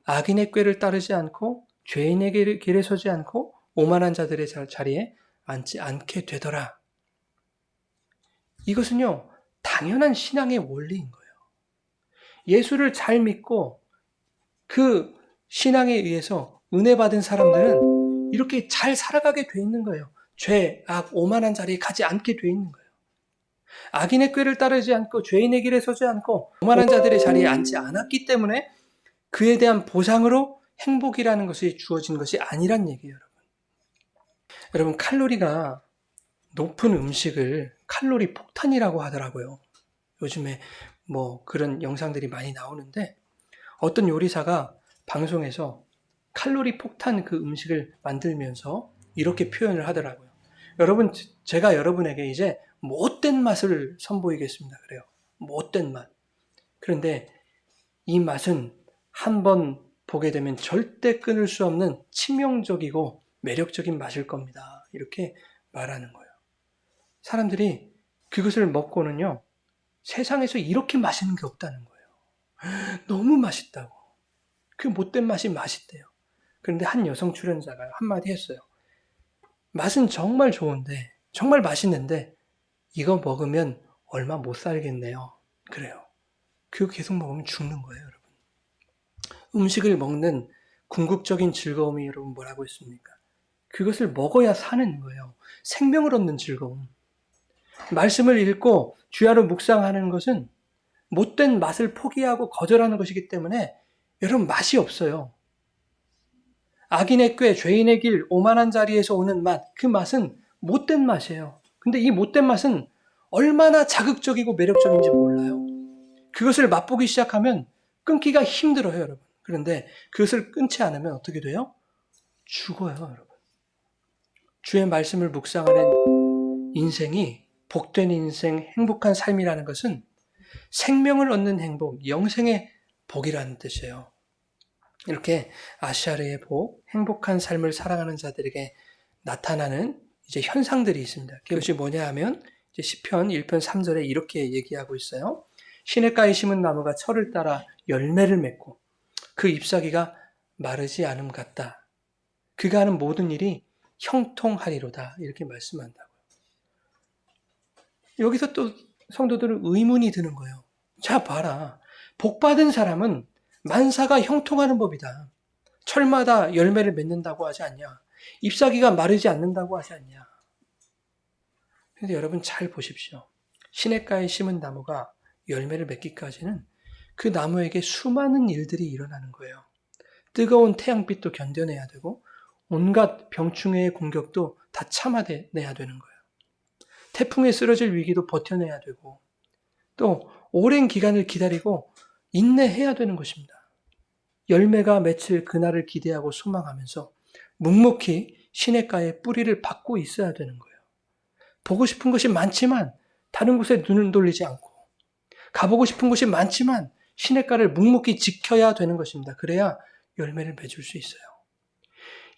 악인의 꾀를 따르지 않고 죄인의 길에 서지 않고 오만한 자들의 자리에 앉지 않게 되더라. 이것은요, 당연한 신앙의 원리인 거예요. 예수를 잘 믿고 그 신앙에 의해서 은혜 받은 사람들은 이렇게 잘 살아가게 돼 있는 거예요. 죄, 악, 오만한 자리에 가지 않게 돼 있는 거예요. 악인의 꾀를 따르지 않고 죄인의 길에 서지 않고 오만한 자들의 자리에 앉지 않았기 때문에 그에 대한 보상으로 행복이라는 것이 주어진 것이 아니란 얘기예요, 여러분. 여러분, 칼로리가 높은 음식을 칼로리 폭탄이라고 하더라고요. 요즘에 뭐 그런 영상들이 많이 나오는데 어떤 요리사가 방송에서 칼로리 폭탄 그 음식을 만들면서 이렇게 표현을 하더라고요. 여러분, 제가 여러분에게 이제 못된 맛을 선보이겠습니다. 그래요. 못된 맛. 그런데 이 맛은 한번 보게 되면 절대 끊을 수 없는 치명적이고 매력적인 맛일 겁니다. 이렇게 말하는 거예요. 사람들이 그것을 먹고는요, 세상에서 이렇게 맛있는 게 없다는 거예요. 너무 맛있다고. 그 못된 맛이 맛있대요. 그런데 한 여성 출연자가 한마디 했어요. 맛은 정말 좋은데, 정말 맛있는데, 이거 먹으면 얼마 못 살겠네요. 그래요. 그거 계속 먹으면 죽는 거예요, 여러분. 음식을 먹는 궁극적인 즐거움이 여러분 뭐라고 했습니까? 그것을 먹어야 사는 거예요. 생명을 얻는 즐거움. 말씀을 읽고 주야로 묵상하는 것은 못된 맛을 포기하고 거절하는 것이기 때문에 여러분 맛이 없어요. 악인의 꾀, 죄인의 길, 오만한 자리에서 오는 맛, 그 맛은 못된 맛이에요. 근데 이 못된 맛은 얼마나 자극적이고 매력적인지 몰라요. 그것을 맛보기 시작하면 끊기가 힘들어요, 여러분. 그런데 그것을 끊지 않으면 어떻게 돼요? 죽어요, 여러분. 주의 말씀을 묵상하는 인생이 복된 인생, 행복한 삶이라는 것은 생명을 얻는 행복, 영생의 복이라는 뜻이에요. 이렇게 아시아르의 복, 행복한 삶을 살아가는 자들에게 나타나는 이제 현상들이 있습니다. 그것이 뭐냐 하면 이제 시편 1편 3절에 이렇게 얘기하고 있어요. 시냇가에 심은 나무가 철을 따라 열매를 맺고 그 잎사귀가 마르지 않음 같다. 그가 하는 모든 일이 형통하리로다. 이렇게 말씀한다고요. 여기서 또 성도들은 의문이 드는 거예요. 자, 봐라. 복받은 사람은 만사가 형통하는 법이다. 철마다 열매를 맺는다고 하지 않냐. 잎사귀가 마르지 않는다고 하지 않냐. 그런데 여러분 잘 보십시오. 시냇가에 심은 나무가 열매를 맺기까지는 그 나무에게 수많은 일들이 일어나는 거예요. 뜨거운 태양빛도 견뎌내야 되고 온갖 병충해의 공격도 다 참아내야 되는 거예요. 태풍에 쓰러질 위기도 버텨내야 되고 또 오랜 기간을 기다리고 인내해야 되는 것입니다. 열매가 맺힐 그날을 기대하고 소망하면서 묵묵히 시냇가에 뿌리를 박고 있어야 되는 거예요. 보고 싶은 것이 많지만 다른 곳에 눈을 돌리지 않고 가보고 싶은 곳이 많지만 시냇가를 묵묵히 지켜야 되는 것입니다. 그래야 열매를 맺을 수 있어요.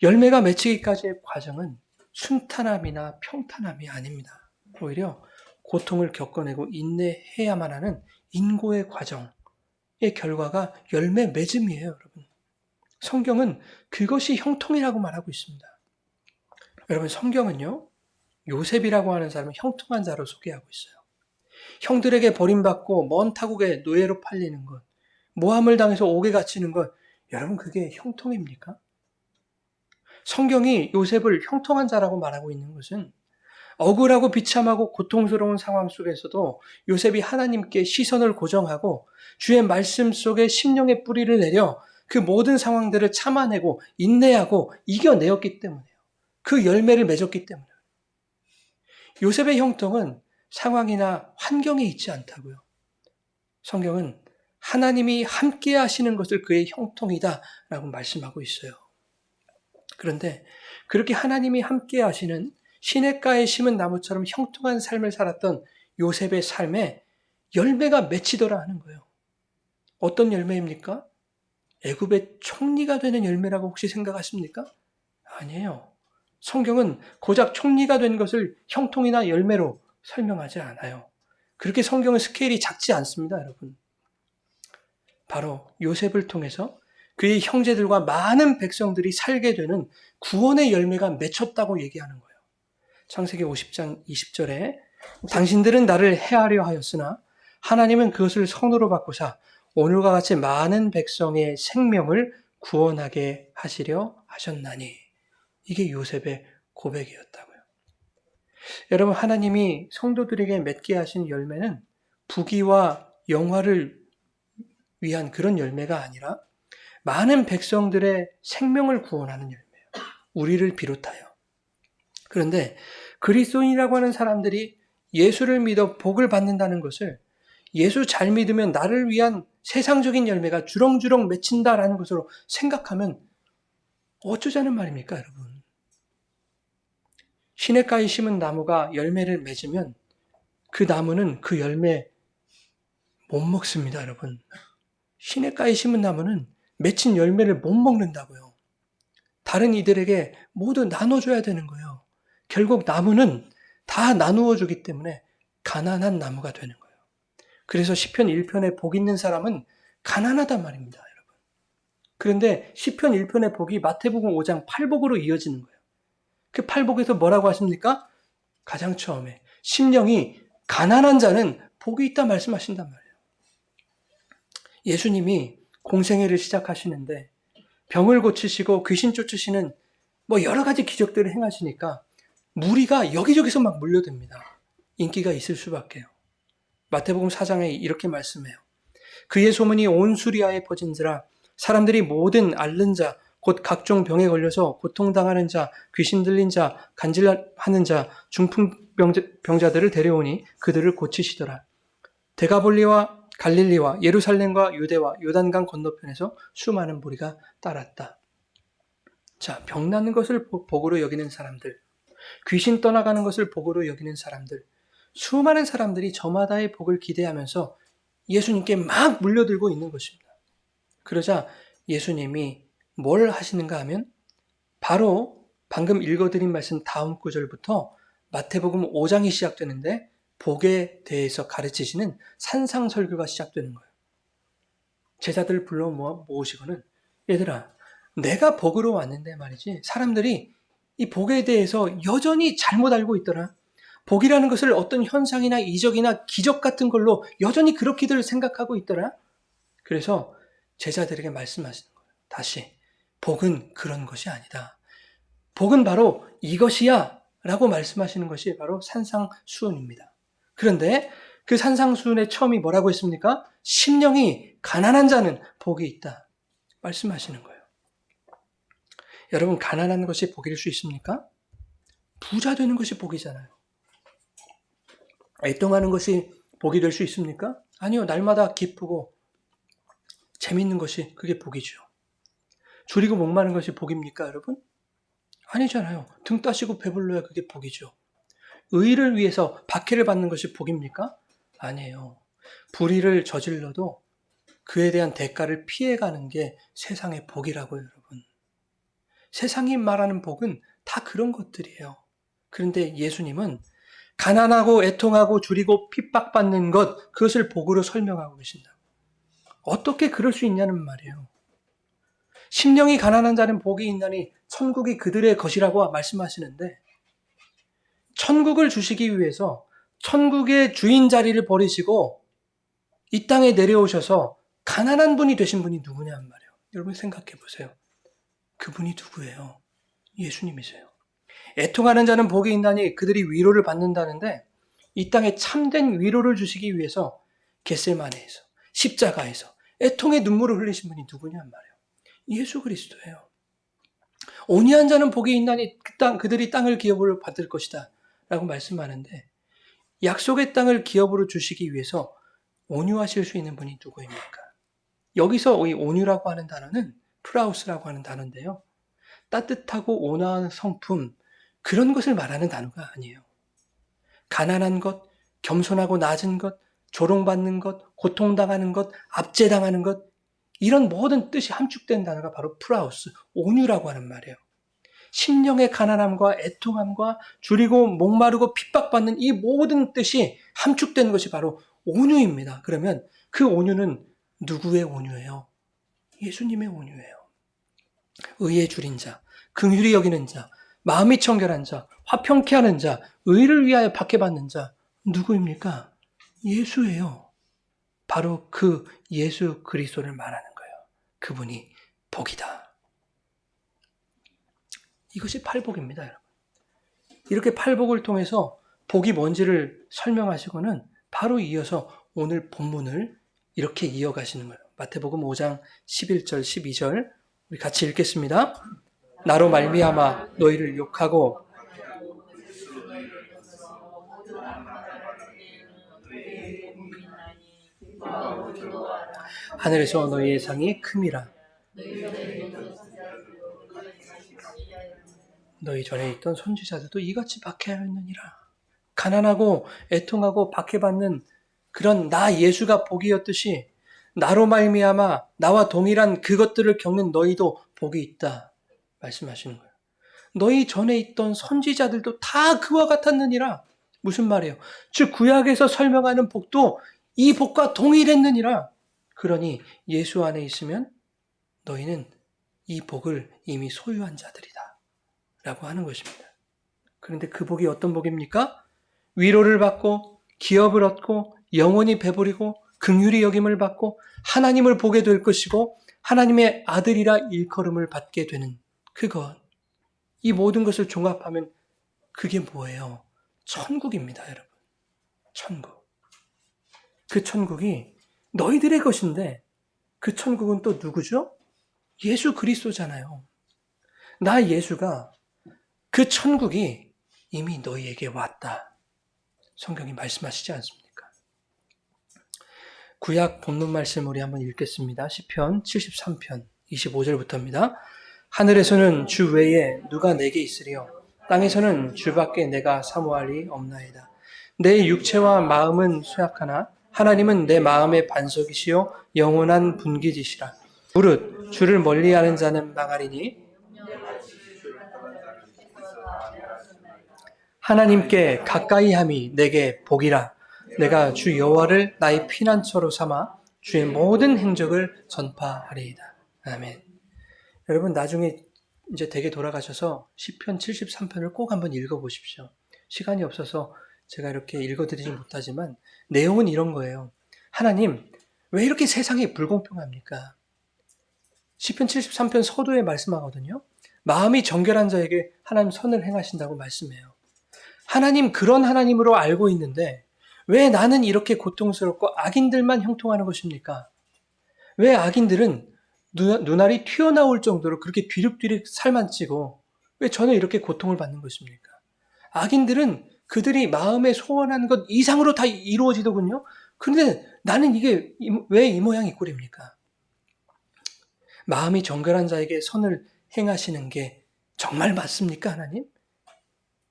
열매가 맺히기까지의 과정은 순탄함이나 평탄함이 아닙니다. 오히려 고통을 겪어내고 인내해야만 하는 인고의 과정의 결과가 열매 맺음이에요, 여러분. 성경은 그것이 형통이라고 말하고 있습니다. 여러분, 성경은요, 요셉이라고 하는 사람을 형통한 자로 소개하고 있어요. 형들에게 버림받고 먼 타국에 노예로 팔리는 것, 모함을 당해서 옥에 갇히는 것, 여러분 그게 형통입니까? 성경이 요셉을 형통한 자라고 말하고 있는 것은 억울하고 비참하고 고통스러운 상황 속에서도 요셉이 하나님께 시선을 고정하고 주의 말씀 속에 심령의 뿌리를 내려 그 모든 상황들을 참아내고 인내하고 이겨내었기 때문이에요. 그 열매를 맺었기 때문이에요. 요셉의 형통은 상황이나 환경에 있지 않다고요. 성경은 하나님이 함께 하시는 것을 그의 형통이다라고 말씀하고 있어요. 그런데 그렇게 하나님이 함께 하시는 시냇가에 심은 나무처럼 형통한 삶을 살았던 요셉의 삶에 열매가 맺히더라 하는 거예요. 어떤 열매입니까? 애굽의 총리가 되는 열매라고 혹시 생각하십니까? 아니에요. 성경은 고작 총리가 된 것을 형통이나 열매로 설명하지 않아요. 그렇게 성경은 스케일이 작지 않습니다, 여러분. 바로 요셉을 통해서 그의 형제들과 많은 백성들이 살게 되는 구원의 열매가 맺혔다고 얘기하는 거예요. 창세기 50장 20절에 당신들은 나를 해하려 하였으나 하나님은 그것을 선으로 바꾸사 오늘과 같이 많은 백성의 생명을 구원하게 하시려 하셨나니. 이게 요셉의 고백이었다고요. 여러분, 하나님이 성도들에게 맺게 하신 열매는 부귀와 영화를 위한 그런 열매가 아니라 많은 백성들의 생명을 구원하는 열매예요. 우리를 비롯하여. 그런데 그리스도인이라고 하는 사람들이 예수를 믿어 복을 받는다는 것을 예수 잘 믿으면 나를 위한 세상적인 열매가 주렁주렁 맺힌다라는 것으로 생각하면 어쩌자는 말입니까, 여러분? 시냇가에 심은 나무가 열매를 맺으면 그 나무는 그 열매 못 먹습니다, 여러분. 시냇가에 심은 나무는 맺힌 열매를 못 먹는다고요. 다른 이들에게 모두 나눠줘야 되는 거예요. 결국 나무는 다 나누어 주기 때문에 가난한 나무가 되는 거예요. 그래서 시편 1편에 복 있는 사람은 가난하단 말입니다, 여러분. 그런데 시편 1편의 복이 마태복음 5장 8복으로 이어지는 거예요. 그 8복에서 뭐라고 하십니까? 가장 처음에 심령이 가난한 자는 복이 있다 말씀하신단 말이에요. 예수님이 공생애를 시작하시는데 병을 고치시고 귀신 쫓으시는 여러 가지 기적들을 행하시니까 무리가 여기저기서 막 몰려듭니다. 인기가 있을 수밖에요. 마태복음 4장에 이렇게 말씀해요. 그의 소문이 온 수리아에 퍼진지라 사람들이 모든 앓는 자, 곧 각종 병에 걸려서 고통당하는 자, 귀신 들린 자, 간질하는 자, 중풍병자들을 데려오니 그들을 고치시더라. 데가볼리와 갈릴리와 예루살렘과 유대와 요단강 건너편에서 수많은 무리가 따랐다. 자, 병나는 것을 복으로 여기는 사람들, 귀신 떠나가는 것을 복으로 여기는 사람들, 수많은 사람들이 저마다의 복을 기대하면서 예수님께 막 물려들고 있는 것입니다. 그러자 예수님이 뭘 하시는가 하면 바로 방금 읽어드린 말씀 다음 구절부터 마태복음 5장이 시작되는데 복에 대해서 가르치시는 산상설교가 시작되는 거예요. 제자들 불러 모으시고는 얘들아, 내가 복으로 왔는데 말이지 사람들이 이 복에 대해서 여전히 잘못 알고 있더라. 복이라는 것을 어떤 현상이나 이적이나 기적 같은 걸로 여전히 그렇게들 생각하고 있더라. 그래서 제자들에게 말씀하시는 거예요. 다시 복은 그런 것이 아니다. 복은 바로 이것이야 라고 말씀하시는 것이 바로 산상수훈입니다. 그런데 그 산상수훈의 처음이 뭐라고 했습니까? 심령이 가난한 자는 복이 있다 말씀하시는 거예요. 여러분, 가난한 것이 복일 수 있습니까? 부자 되는 것이 복이잖아요. 애통하는 것이 복이 될 수 있습니까? 아니요. 날마다 기쁘고 재밌는 것이 그게 복이죠. 줄이고 목마른 것이 복입니까, 여러분? 아니잖아요. 등 따시고 배불러야 그게 복이죠. 의를 위해서 박해를 받는 것이 복입니까? 아니에요. 불의를 저질러도 그에 대한 대가를 피해가는 게 세상의 복이라고요, 여러분. 세상이 말하는 복은 다 그런 것들이에요. 그런데 예수님은 가난하고 애통하고 줄이고 핍박받는 것, 그것을 복으로 설명하고 계신다. 어떻게 그럴 수 있냐는 말이에요. 심령이 가난한 자는 복이 있나니 천국이 그들의 것이라고 말씀하시는데 천국을 주시기 위해서 천국의 주인 자리를 버리시고 이 땅에 내려오셔서 가난한 분이 되신 분이 누구냐는 말이에요. 여러분 생각해 보세요. 그분이 누구예요? 예수님이세요. 애통하는 자는 복이 있나니 그들이 위로를 받는다는데 이 땅에 참된 위로를 주시기 위해서 겟세마네에서 십자가에서 애통의 눈물을 흘리신 분이 누구냐는 말이에요. 예수 그리스도예요. 온유한 자는 복이 있나니 그들이 땅을 기업으로 받을 것이다 라고 말씀하는데 약속의 땅을 기업으로 주시기 위해서 온유하실 수 있는 분이 누구입니까? 여기서 이 온유라고 하는 단어는 프라우스라고 하는 단어인데요. 따뜻하고 온화한 성품, 그런 것을 말하는 단어가 아니에요. 가난한 것, 겸손하고 낮은 것, 조롱받는 것, 고통당하는 것, 압제당하는 것, 이런 모든 뜻이 함축된 단어가 바로 프라우스, 온유라고 하는 말이에요. 심령의 가난함과 애통함과 줄이고 목마르고 핍박받는 이 모든 뜻이 함축된 것이 바로 온유입니다. 그러면 그 온유는 누구의 온유예요? 예수님의 온유예요. 의에 줄인 자, 긍휼히 여기는 자, 마음이 청결한 자, 화평케 하는 자, 의를 위하여 박해받는 자, 누구입니까? 예수예요. 바로 그 예수 그리스도를 말하는 거예요. 그분이 복이다. 이것이 팔복입니다, 여러분. 이렇게 팔복을 통해서 복이 뭔지를 설명하시고는 바로 이어서 오늘 본문을 이렇게 이어가시는 거예요. 마태복음 5장 11절, 12절 우리 같이 읽겠습니다. 나로 말미암아 너희를 욕하고 하늘에서 너희의 상이 큼이라. 너희 전에 있던 선지자들도 이같이 박해하였느니라. 가난하고 애통하고 박해받는 그런 나 예수가 복이었듯이 나로 말미암아 나와 동일한 그것들을 겪는 너희도 복이 있다 말씀하시는 거예요. 너희 전에 있던 선지자들도 다 그와 같았느니라. 무슨 말이에요? 즉 구약에서 설명하는 복도 이 복과 동일했느니라. 그러니 예수 안에 있으면 너희는 이 복을 이미 소유한 자들이다 라고 하는 것입니다. 그런데 그 복이 어떤 복입니까? 위로를 받고 기업을 얻고 영원히 배부리고 긍휼히 여김을 받고 하나님을 보게 될 것이고 하나님의 아들이라 일컬음을 받게 되는 그것. 이 모든 것을 종합하면 그게 뭐예요? 천국입니다, 여러분. 천국. 그 천국이 너희들의 것인데 그 천국은 또 누구죠? 예수 그리스도잖아요. 나 예수가 그 천국이 이미 너희에게 왔다. 성경이 말씀하시지 않습니까? 구약 본문 말씀 우리 한번 읽겠습니다. 시편 73편 25절부터입니다. 하늘에서는 주 외에 누가 내게 있으리요? 땅에서는 주밖에 내가 사모할 리 없나이다. 내 육체와 마음은 쇠약하나 하나님은 내 마음의 반석이시요 영원한 분기지시라. 무릇 주를 멀리하는 자는 망하리니 하나님께 가까이함이 내게 복이라. 내가 주 여호와를 나의 피난처로 삼아 주의 모든 행적을 전파하리이다. 아멘. 여러분 나중에 이제 댁에 돌아가셔서 시편 73편을 꼭 한번 읽어보십시오. 시간이 없어서 제가 이렇게 읽어드리지 못하지만 내용은 이런 거예요. 하나님 왜 이렇게 세상이 불공평합니까? 시편 73편 서두에 말씀하거든요. 마음이 정결한 자에게 하나님 선을 행하신다고 말씀해요. 하나님 그런 하나님으로 알고 있는데 왜 나는 이렇게 고통스럽고 악인들만 형통하는 것입니까? 왜 악인들은 눈알이 튀어나올 정도로 그렇게 뒤룩뒤룩 살만 찌고 왜 저는 이렇게 고통을 받는 것입니까? 악인들은 그들이 마음에 소원하는 것 이상으로 다 이루어지더군요. 그런데 나는 이게 왜 이 모양 이 꼴입니까? 마음이 정결한 자에게 선을 행하시는 게 정말 맞습니까, 하나님?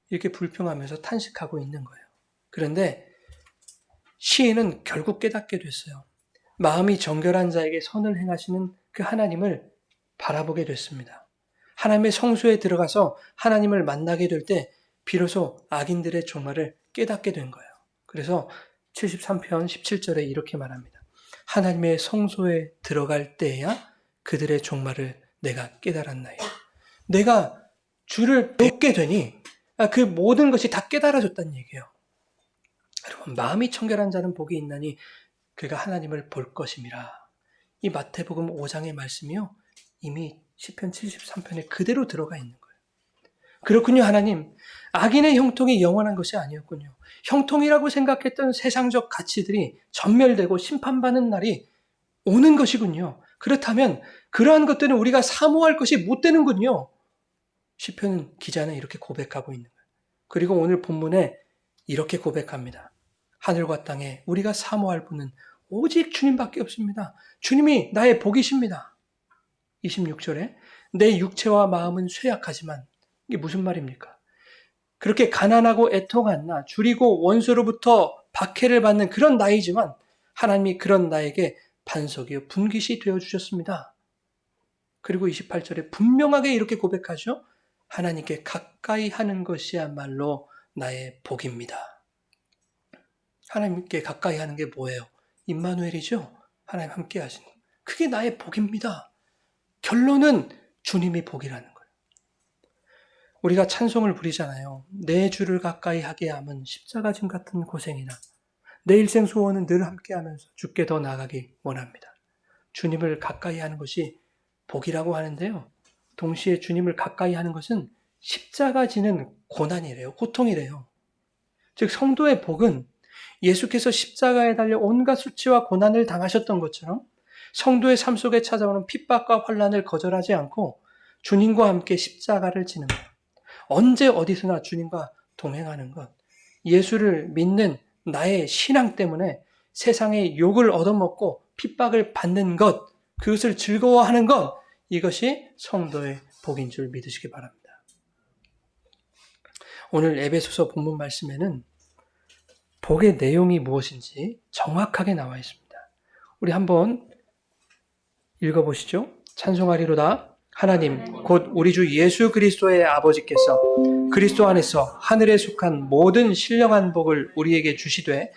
이렇게 불평하면서 탄식하고 있는 거예요. 그런데 시인은 결국 깨닫게 됐어요. 마음이 정결한 자에게 선을 행하시는 그 하나님을 바라보게 됐습니다. 하나님의 성소에 들어가서 하나님을 만나게 될 때 비로소 악인들의 종말을 깨닫게 된 거예요. 그래서 73편 17절에 이렇게 말합니다. 하나님의 성소에 들어갈 때야 그들의 종말을 내가 깨달았나요. 내가 주를 뵙게 되니 그 모든 것이 다 깨달아졌다는 얘기예요. 여러분 마음이 청결한 자는 복이 있나니 그가 하나님을 볼 것임이라. 이 마태복음 5장의 말씀이요. 이미 시편 73편에 그대로 들어가 있는 거예요. 그렇군요, 하나님. 악인의 형통이 영원한 것이 아니었군요. 형통이라고 생각했던 세상적 가치들이 전멸되고 심판받는 날이 오는 것이군요. 그렇다면 그러한 것들은 우리가 사모할 것이 못 되는군요. 시편 기자는 이렇게 고백하고 있는 거예요. 그리고 오늘 본문에 이렇게 고백합니다. 하늘과 땅에 우리가 사모할 분은 오직 주님밖에 없습니다. 주님이 나의 복이십니다. 26절에 내 육체와 마음은 쇠약하지만, 이게 무슨 말입니까? 그렇게 가난하고 애통한 나, 줄이고 원수로부터 박해를 받는 그런 나이지만 하나님이 그런 나에게 반석이요 분깃이 되어주셨습니다. 그리고 28절에 분명하게 이렇게 고백하죠. 하나님께 가까이 하는 것이야말로 나의 복입니다. 하나님께 가까이 하는 게 뭐예요? 임마누엘이죠. 하나님 함께 하시는 거. 그게 나의 복입니다. 결론은 주님이 복이라는 거예요. 우리가 찬송을 부리잖아요. 내 주를 가까이 하게 함은 십자가 짐 같은 고생이나 내 일생 소원은 늘 함께하면서 주께 더 나아가기 원합니다. 주님을 가까이 하는 것이 복이라고 하는데요. 동시에 주님을 가까이 하는 것은 십자가 지는 고난이래요. 고통이래요. 즉 성도의 복은 예수께서 십자가에 달려 온갖 수치와 고난을 당하셨던 것처럼 성도의 삶 속에 찾아오는 핍박과 환난을 거절하지 않고 주님과 함께 십자가를 지는 것. 언제 어디서나 주님과 동행하는 것. 예수를 믿는 나의 신앙 때문에 세상의 욕을 얻어먹고 핍박을 받는 것, 그것을 즐거워하는 것, 이것이 성도의 복인 줄 믿으시기 바랍니다. 오늘 에베소서 본문 말씀에는 복의 내용이 무엇인지 정확하게 나와 있습니다. 우리 한번 읽어보시죠. 찬송하리로다. 하나님 곧 우리 주 예수 그리스도의 아버지께서 그리스도 안에서 하늘에 속한 모든 신령한 복을 우리에게 주시되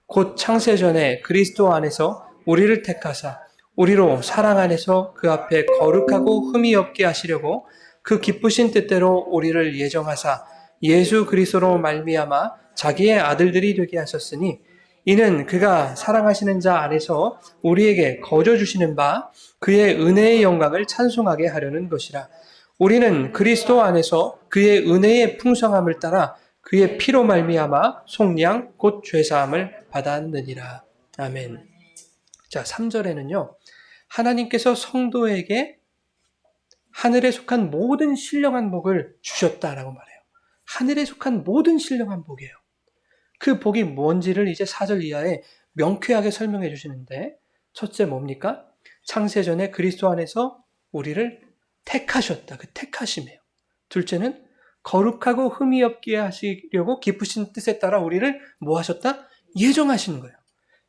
곧 창세전에 그리스도 안에서 우리를 택하사 우리로 사랑 안에서 그 앞에 거룩하고 흠이 없게 하시려고 그 기쁘신 뜻대로 우리를 예정하사 예수 그리스도로 말미암아 자기의 아들들이 되게 하셨으니 이는 그가 사랑하시는 자 안에서 우리에게 거저 주시는 바 그의 은혜의 영광을 찬송하게 하려는 것이라. 우리는 그리스도 안에서 그의 은혜의 풍성함을 따라 그의 피로 말미암아 속량 곧 죄사함을 받았느니라. 아멘. 자, 3절에는요. 하나님께서 성도에게 하늘에 속한 모든 신령한 복을 주셨다라고 말해요. 하늘에 속한 모든 신령한 복이에요. 그 복이 뭔지를 이제 4절 이하에 명쾌하게 설명해 주시는데, 첫째 뭡니까? 창세전에 그리스도 안에서 우리를 택하셨다. 그 택하심이에요. 둘째는 거룩하고 흠이 없게 하시려고 기쁘신 뜻에 따라 우리를 뭐 하셨다? 예정하시는 거예요.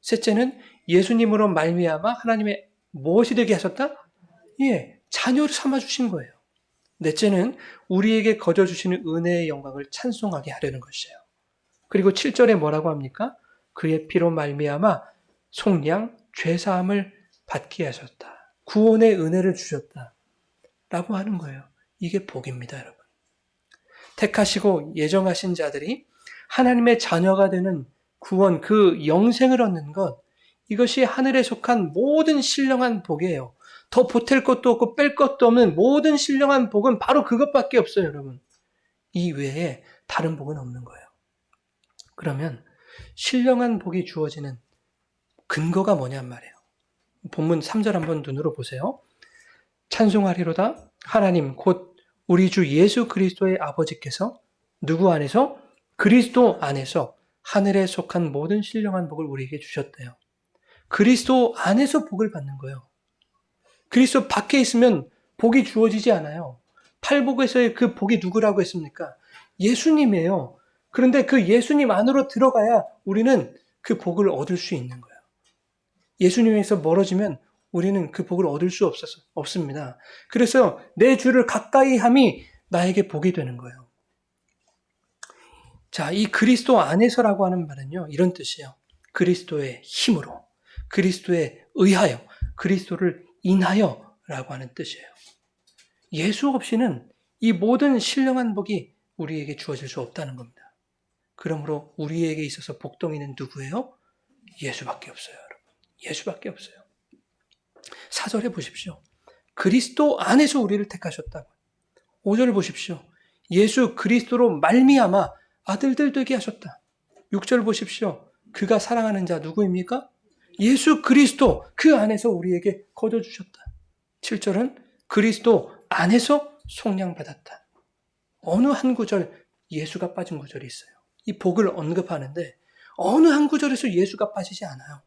셋째는 예수님으로 말미암아 하나님의 무엇이 되게 하셨다? 예, 자녀를 삼아주신 거예요. 넷째는 우리에게 거저 주시는 은혜의 영광을 찬송하게 하려는 것이에요. 그리고 7절에 뭐라고 합니까? 그의 피로 말미암아 속량 죄사함을 받게 하셨다. 구원의 은혜를 주셨다. 라고 하는 거예요. 이게 복입니다, 여러분. 택하시고 예정하신 자들이 하나님의 자녀가 되는 구원, 그 영생을 얻는 것, 이것이 하늘에 속한 모든 신령한 복이에요. 더 보탤 것도 없고 뺄 것도 없는 모든 신령한 복은 바로 그것밖에 없어요, 여러분. 이 외에 다른 복은 없는 거예요. 그러면 신령한 복이 주어지는 근거가 뭐냔 말이에요. 본문 3절 한번 눈으로 보세요. 찬송하리로다. 하나님 곧 우리 주 예수 그리스도의 아버지께서 누구 안에서? 그리스도 안에서 하늘에 속한 모든 신령한 복을 우리에게 주셨대요. 그리스도 안에서 복을 받는 거예요. 그리스도 밖에 있으면 복이 주어지지 않아요. 팔복에서의 그 복이 누구라고 했습니까? 예수님이에요. 그런데 그 예수님 안으로 들어가야 우리는 그 복을 얻을 수 있는 거예요. 예수님에서 멀어지면 우리는 그 복을 얻을 수 없습니다. 그래서 내 주를 가까이 함이 나에게 복이 되는 거예요. 자, 이 그리스도 안에서라고 하는 말은요, 이런 뜻이에요. 그리스도의 힘으로, 그리스도에 의하여, 그리스도를 인하여 라고 하는 뜻이에요. 예수 없이는 이 모든 신령한 복이 우리에게 주어질 수 없다는 겁니다. 그러므로 우리에게 있어서 복덩이는 누구예요? 예수밖에 없어요, 여러분. 예수밖에 없어요. 4절에 보십시오. 그리스도 안에서 우리를 택하셨다고. 5절 보십시오. 예수 그리스도로 말미암아 아들들 되게 하셨다. 6절 보십시오. 그가 사랑하는 자 누구입니까? 예수 그리스도 그 안에서 우리에게 거둬주셨다. 7절은 그리스도 안에서 속량받았다. 어느 한 구절 예수가 빠진 구절이 있어요. 이 복을 언급하는데 어느 한 구절에서 예수가 빠지지 않아요.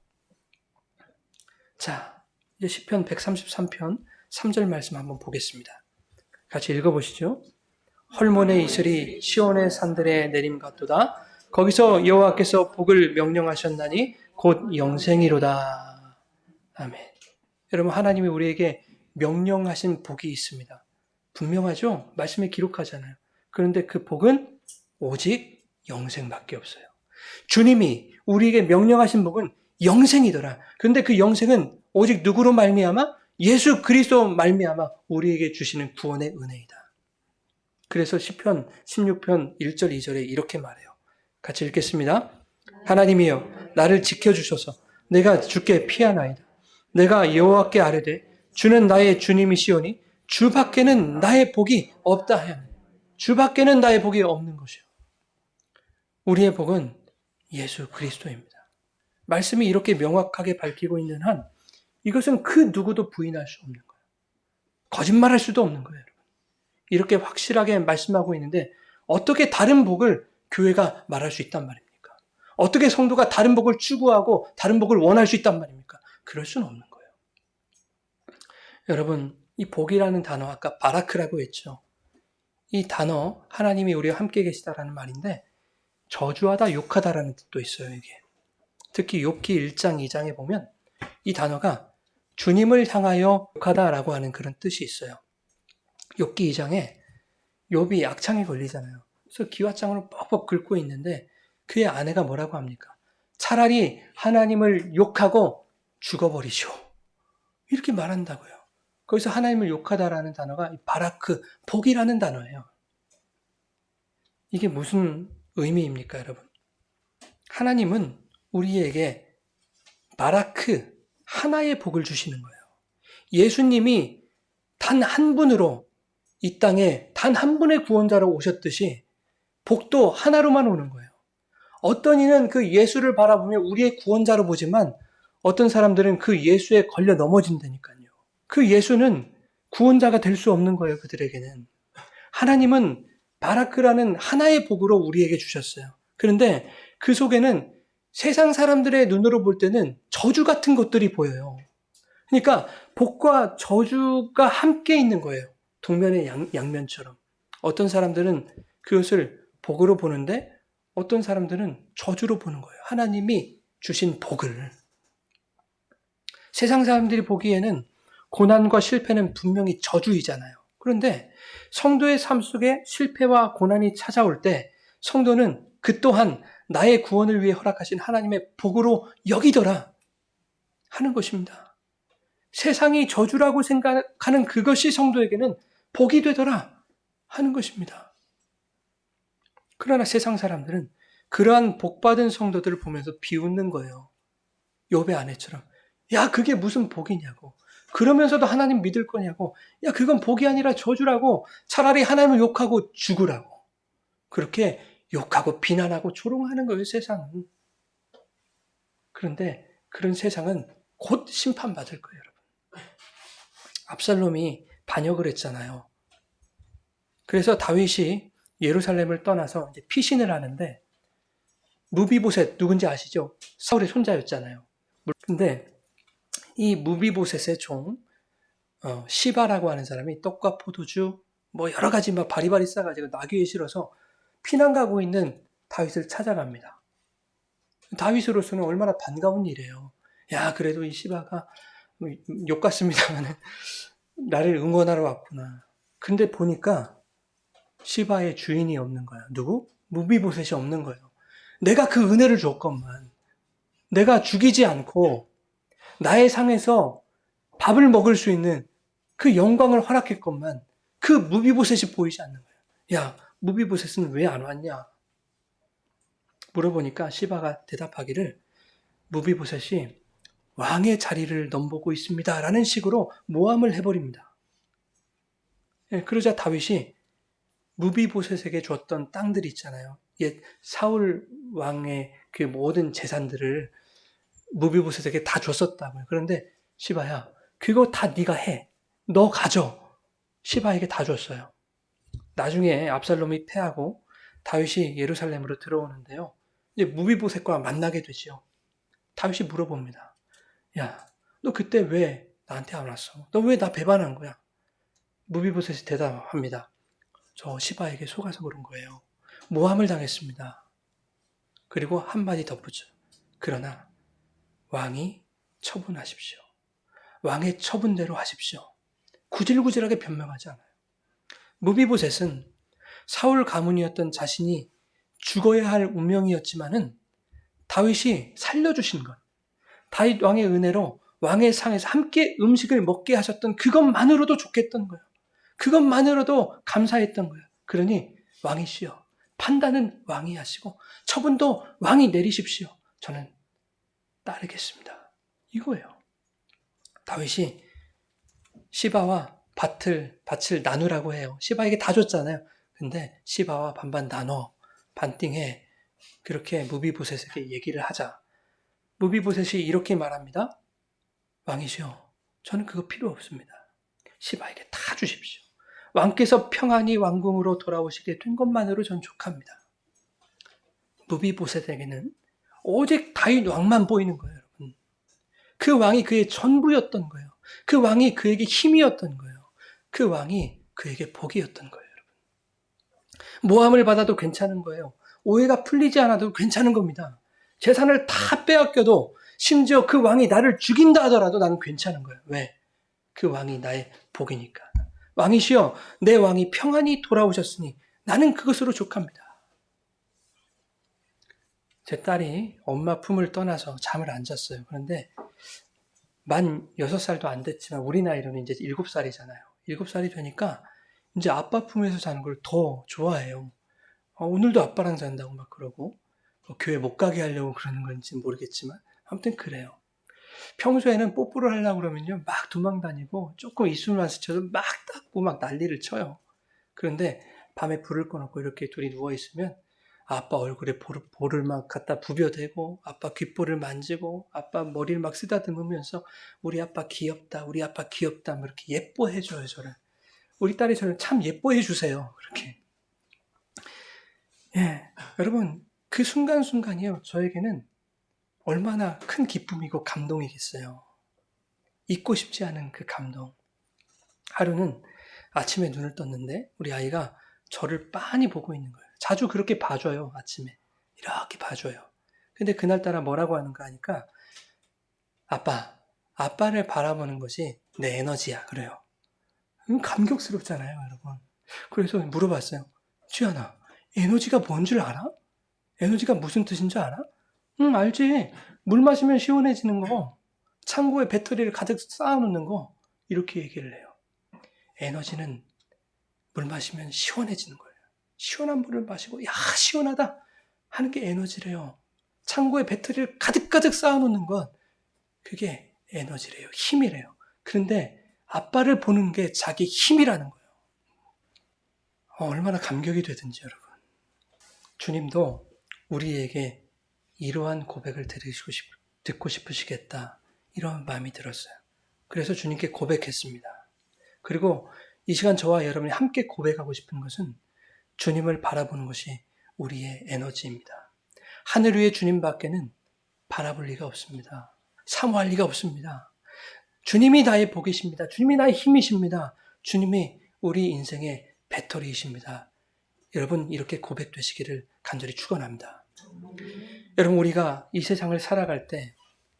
자, 이제 시편 133편 3절 말씀 한번 보겠습니다. 같이 읽어보시죠. 헐몬의 이슬이 시온의 산들에 내림 같도다. 거기서 여호와께서 복을 명령하셨나니 곧 영생이로다. 아멘. 여러분, 하나님이 우리에게 명령하신 복이 있습니다. 분명하죠? 말씀에 기록하잖아요. 그런데 그 복은 오직 영생밖에 없어요. 주님이 우리에게 명령하신 복은 영생이더라. 그런데 그 영생은 오직 누구로 말미암아? 예수 그리스도 말미암아 우리에게 주시는 구원의 은혜이다. 그래서 시편 16편 1절 2절에 이렇게 말해요. 같이 읽겠습니다. 하나님이여 나를 지켜주소서. 내가 주께 피하나이다. 내가 여호와께 아뢰되 주는 나의 주님이시오니 주 밖에는 나의 복이 없다 하였네. 주 밖에는 나의 복이 없는 것이요. 우리의 복은 예수 그리스도입니다. 말씀이 이렇게 명확하게 밝히고 있는 한 이것은 그 누구도 부인할 수 없는 거예요. 거짓말할 수도 없는 거예요. 여러분. 이렇게 확실하게 말씀하고 있는데 어떻게 다른 복을 교회가 말할 수 있단 말입니까? 어떻게 성도가 다른 복을 추구하고 다른 복을 원할 수 있단 말입니까? 그럴 수는 없는 거예요. 여러분, 이 복이라는 단어 아까 바라크라고 했죠. 이 단어 하나님이 우리와 함께 계시다라는 말인데 저주하다, 욕하다라는 뜻도 있어요. 이게 특히 욥기 1장, 2장에 보면 이 단어가 주님을 향하여 욕하다라고 하는 그런 뜻이 있어요. 욥기 2장에 욥이 악창에 걸리잖아요. 그래서 기와장으로 뻑뻑 긁고 있는데 그의 아내가 뭐라고 합니까? 차라리 하나님을 욕하고 죽어버리시오. 이렇게 말한다고요. 거기서 하나님을 욕하다라는 단어가 바라크, 복이라는 단어예요. 이게 무슨 의미입니까, 여러분? 하나님은 우리에게 바라크, 하나의 복을 주시는 거예요. 예수님이 단 한 분으로 이 땅에 단 한 분의 구원자로 오셨듯이 복도 하나로만 오는 거예요. 어떤 이는 그 예수를 바라보며 우리의 구원자로 보지만 어떤 사람들은 그 예수에 걸려 넘어진다니까요. 그 예수는 구원자가 될 수 없는 거예요, 그들에게는. 하나님은 바라크라는 하나의 복으로 우리에게 주셨어요. 그런데 그 속에는 세상 사람들의 눈으로 볼 때는 저주 같은 것들이 보여요. 그러니까 복과 저주가 함께 있는 거예요. 동면의 양면처럼. 어떤 사람들은 그것을 복으로 보는데 어떤 사람들은 저주로 보는 거예요. 하나님이 주신 복을. 세상 사람들이 보기에는 고난과 실패는 분명히 저주이잖아요. 그런데 성도의 삶 속에 실패와 고난이 찾아올 때 성도는 그 또한 나의 구원을 위해 허락하신 하나님의 복으로 여기더라 하는 것입니다. 세상이 저주라고 생각하는 그것이 성도에게는 복이 되더라 하는 것입니다. 그러나 세상 사람들은 그러한 복받은 성도들을 보면서 비웃는 거예요. 욥의 아내처럼. 야, 그게 무슨 복이냐고. 그러면서도 하나님 믿을 거냐고. 야, 그건 복이 아니라 저주라고. 차라리 하나님을 욕하고 죽으라고. 그렇게 욕하고 비난하고 조롱하는 거예요, 세상은. 그런데 그런 세상은 곧 심판받을 거예요, 여러분. 압살롬이 반역을 했잖아요. 그래서 다윗이 예루살렘을 떠나서 이제 피신을 하는데 무비보셋 누군지 아시죠? 사울의 손자였잖아요. 근데 이 무비보셋의 종 시바라고 하는 사람이 떡과 포도주 뭐 여러 가지 막 바리바리 싸가지고 나귀에 실어서 피난 가고 있는 다윗을 찾아갑니다. 다윗으로서는 얼마나 반가운 일이에요. 야, 그래도 이 시바가 욕 같습니다만 나를 응원하러 왔구나. 근데 보니까 시바의 주인이 없는 거야. 누구? 무비보셋이 없는 거예요. 내가 그 은혜를 줬건만, 내가 죽이지 않고 나의 상에서 밥을 먹을 수 있는 그 영광을 허락했건만 그 무비보셋이 보이지 않는 거예요. 야, 무비보셋은 왜 안 왔냐? 물어보니까 시바가 대답하기를 무비보셋이 왕의 자리를 넘보고 있습니다 라는 식으로 모함을 해버립니다. 그러자 다윗이 무비보셋에게 줬던 땅들 있잖아요. 옛 사울 왕의 그 모든 재산들을 무비보셋에게 다 줬었다고요. 그런데 시바야, 그거 다 네가 해. 너 가져. 시바에게 다 줬어요. 나중에 압살롬이 패하고 다윗이 예루살렘으로 들어오는데요. 이제 무비보셋과 만나게 되지요. 다윗이 물어봅니다. 야, 너 그때 왜 나한테 안 왔어? 너 왜 나 배반한 거야? 무비보셋이 대답합니다. 저 시바에게 속아서 그런 거예요. 모함을 당했습니다. 그리고 한마디 덧붙여. 그러나 왕이 처분하십시오. 왕의 처분대로 하십시오. 구질구질하게 변명하지 않아요. 무비보셋은 사울 가문이었던 자신이 죽어야 할 운명이었지만은 다윗이 살려주신 것, 다윗 왕의 은혜로 왕의 상에서 함께 음식을 먹게 하셨던 그것만으로도 좋겠던 거예요. 그것만으로도 감사했던 거예요. 그러니 왕이시여, 판단은 왕이 하시고 처분도 왕이 내리십시오. 저는 따르겠습니다. 이거예요. 다윗이 시바와 밭을 나누라고 해요. 시바에게 다 줬잖아요. 근데 시바와 반반 나눠 반띵해 그렇게 무비보셋에게 얘기를 하자. 무비보셋이 이렇게 말합니다. 왕이시여, 저는 그거 필요 없습니다. 시바에게 다 주십시오. 왕께서 평안히 왕궁으로 돌아오시게 된 것만으로 전 족합니다. 무비보셋에게는 오직 다윗 왕만 보이는 거예요, 여러분. 그 왕이 그의 전부였던 거예요. 그 왕이 그에게 힘이었던 거예요. 그 왕이 그에게 복이었던 거예요, 여러분. 모함을 받아도 괜찮은 거예요. 오해가 풀리지 않아도 괜찮은 겁니다. 재산을 다 빼앗겨도 심지어 그 왕이 나를 죽인다 하더라도 나는 괜찮은 거예요. 왜? 그 왕이 나의 복이니까. 왕이시여, 내 왕이 평안히 돌아오셨으니 나는 그것으로 족합니다. 제 딸이 엄마 품을 떠나서 잠을 안 잤어요. 그런데 만 6살도 안 됐지만 우리 나이로는 이제 7살이잖아요. 7살이 되니까 이제 아빠 품에서 자는 걸 더 좋아해요. 오늘도 아빠랑 잔다고 막 그러고 교회 못 가게 하려고 그러는 건지 모르겠지만 아무튼 그래요. 평소에는 뽀뽀를 하려고 그러면요 막 도망다니고 조금 이슬만 스쳐도 막 닦고 막 난리를 쳐요. 그런데 밤에 불을 꺼놓고 이렇게 둘이 누워있으면 아빠 얼굴에 볼을 막 갖다 부벼대고 아빠 귓볼을 만지고 아빠 머리를 막 쓰다듬으면서 우리 아빠 귀엽다 우리 아빠 귀엽다 뭐 이렇게 예뻐해줘요. 저를. 우리 딸이 저를 참 예뻐해주세요. 그렇게. 예, 여러분 그 순간순간이요 저에게는 얼마나 큰 기쁨이고 감동이겠어요. 잊고 싶지 않은 그 감동. 하루는 아침에 눈을 떴는데 우리 아이가 저를 빤히 보고 있는 거예요. 자주 그렇게 봐줘요. 아침에 이렇게 봐줘요. 근데 그날따라 뭐라고 하는가 하니까 아빠를 바라보는 것이 내 에너지야 그래요. 감격스럽잖아요, 여러분. 그래서 물어봤어요. 지연아, 에너지가 뭔 줄 알아? 에너지가 무슨 뜻인 줄 알아? 응, 알지. 물 마시면 시원해지는 거, 창고에 배터리를 가득 쌓아놓는 거, 이렇게 얘기를 해요. 에너지는 물 마시면 시원해지는 거예요. 시원한 물을 마시고, 야, 시원하다! 하는 게 에너지래요. 창고에 배터리를 가득가득 쌓아놓는 건, 그게 에너지래요. 힘이래요. 그런데 아빠를 보는 게 자기 힘이라는 거예요. 얼마나 감격이 되든지 여러분. 주님도 우리에게 이러한 고백을 듣고 싶으시겠다. 이런 마음이 들었어요. 그래서 주님께 고백했습니다. 그리고 이 시간 저와 여러분이 함께 고백하고 싶은 것은 주님을 바라보는 것이 우리의 에너지입니다. 하늘 위에 주님 밖에는 바라볼 리가 없습니다. 사모할 리가 없습니다. 주님이 나의 복이십니다. 주님이 나의 힘이십니다. 주님이 우리 인생의 배터리이십니다. 여러분 이렇게 고백되시기를 간절히 축원합니다. 여러분 우리가 이 세상을 살아갈 때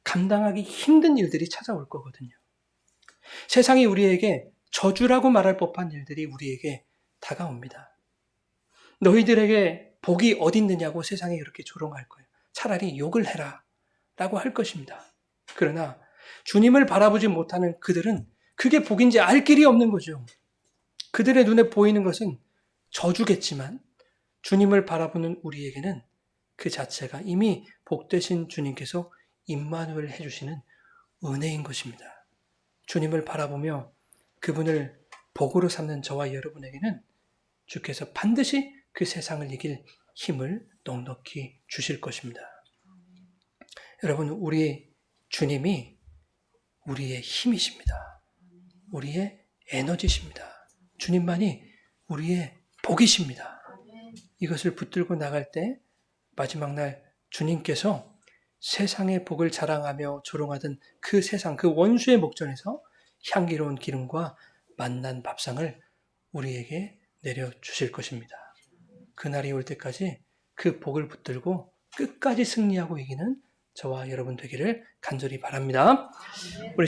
감당하기 힘든 일들이 찾아올 거거든요. 세상이 우리에게 저주라고 말할 법한 일들이 우리에게 다가옵니다. 너희들에게 복이 어디 있느냐고 세상에 그렇게 조롱할 거예요. 차라리 욕을 해라 라고 할 것입니다. 그러나 주님을 바라보지 못하는 그들은 그게 복인지 알 길이 없는 거죠. 그들의 눈에 보이는 것은 저주겠지만 주님을 바라보는 우리에게는 그 자체가 이미 복되신 주님께서 임마누엘 해주시는 은혜인 것입니다. 주님을 바라보며 그분을 복으로 삼는 저와 여러분에게는 주께서 반드시 그 세상을 이길 힘을 넉넉히 주실 것입니다. 여러분 우리 주님이 우리의 힘이십니다. 우리의 에너지십니다. 주님만이 우리의 복이십니다. 이것을 붙들고 나갈 때 마지막 날 주님께서 세상의 복을 자랑하며 조롱하던 그 세상, 그 원수의 목전에서 향기로운 기름과 맛난 밥상을 우리에게 내려주실 것입니다. 그날이 올 때까지 그 복을 붙들고 끝까지 승리하고 이기는 저와 여러분 되기를 간절히 바랍니다. 우리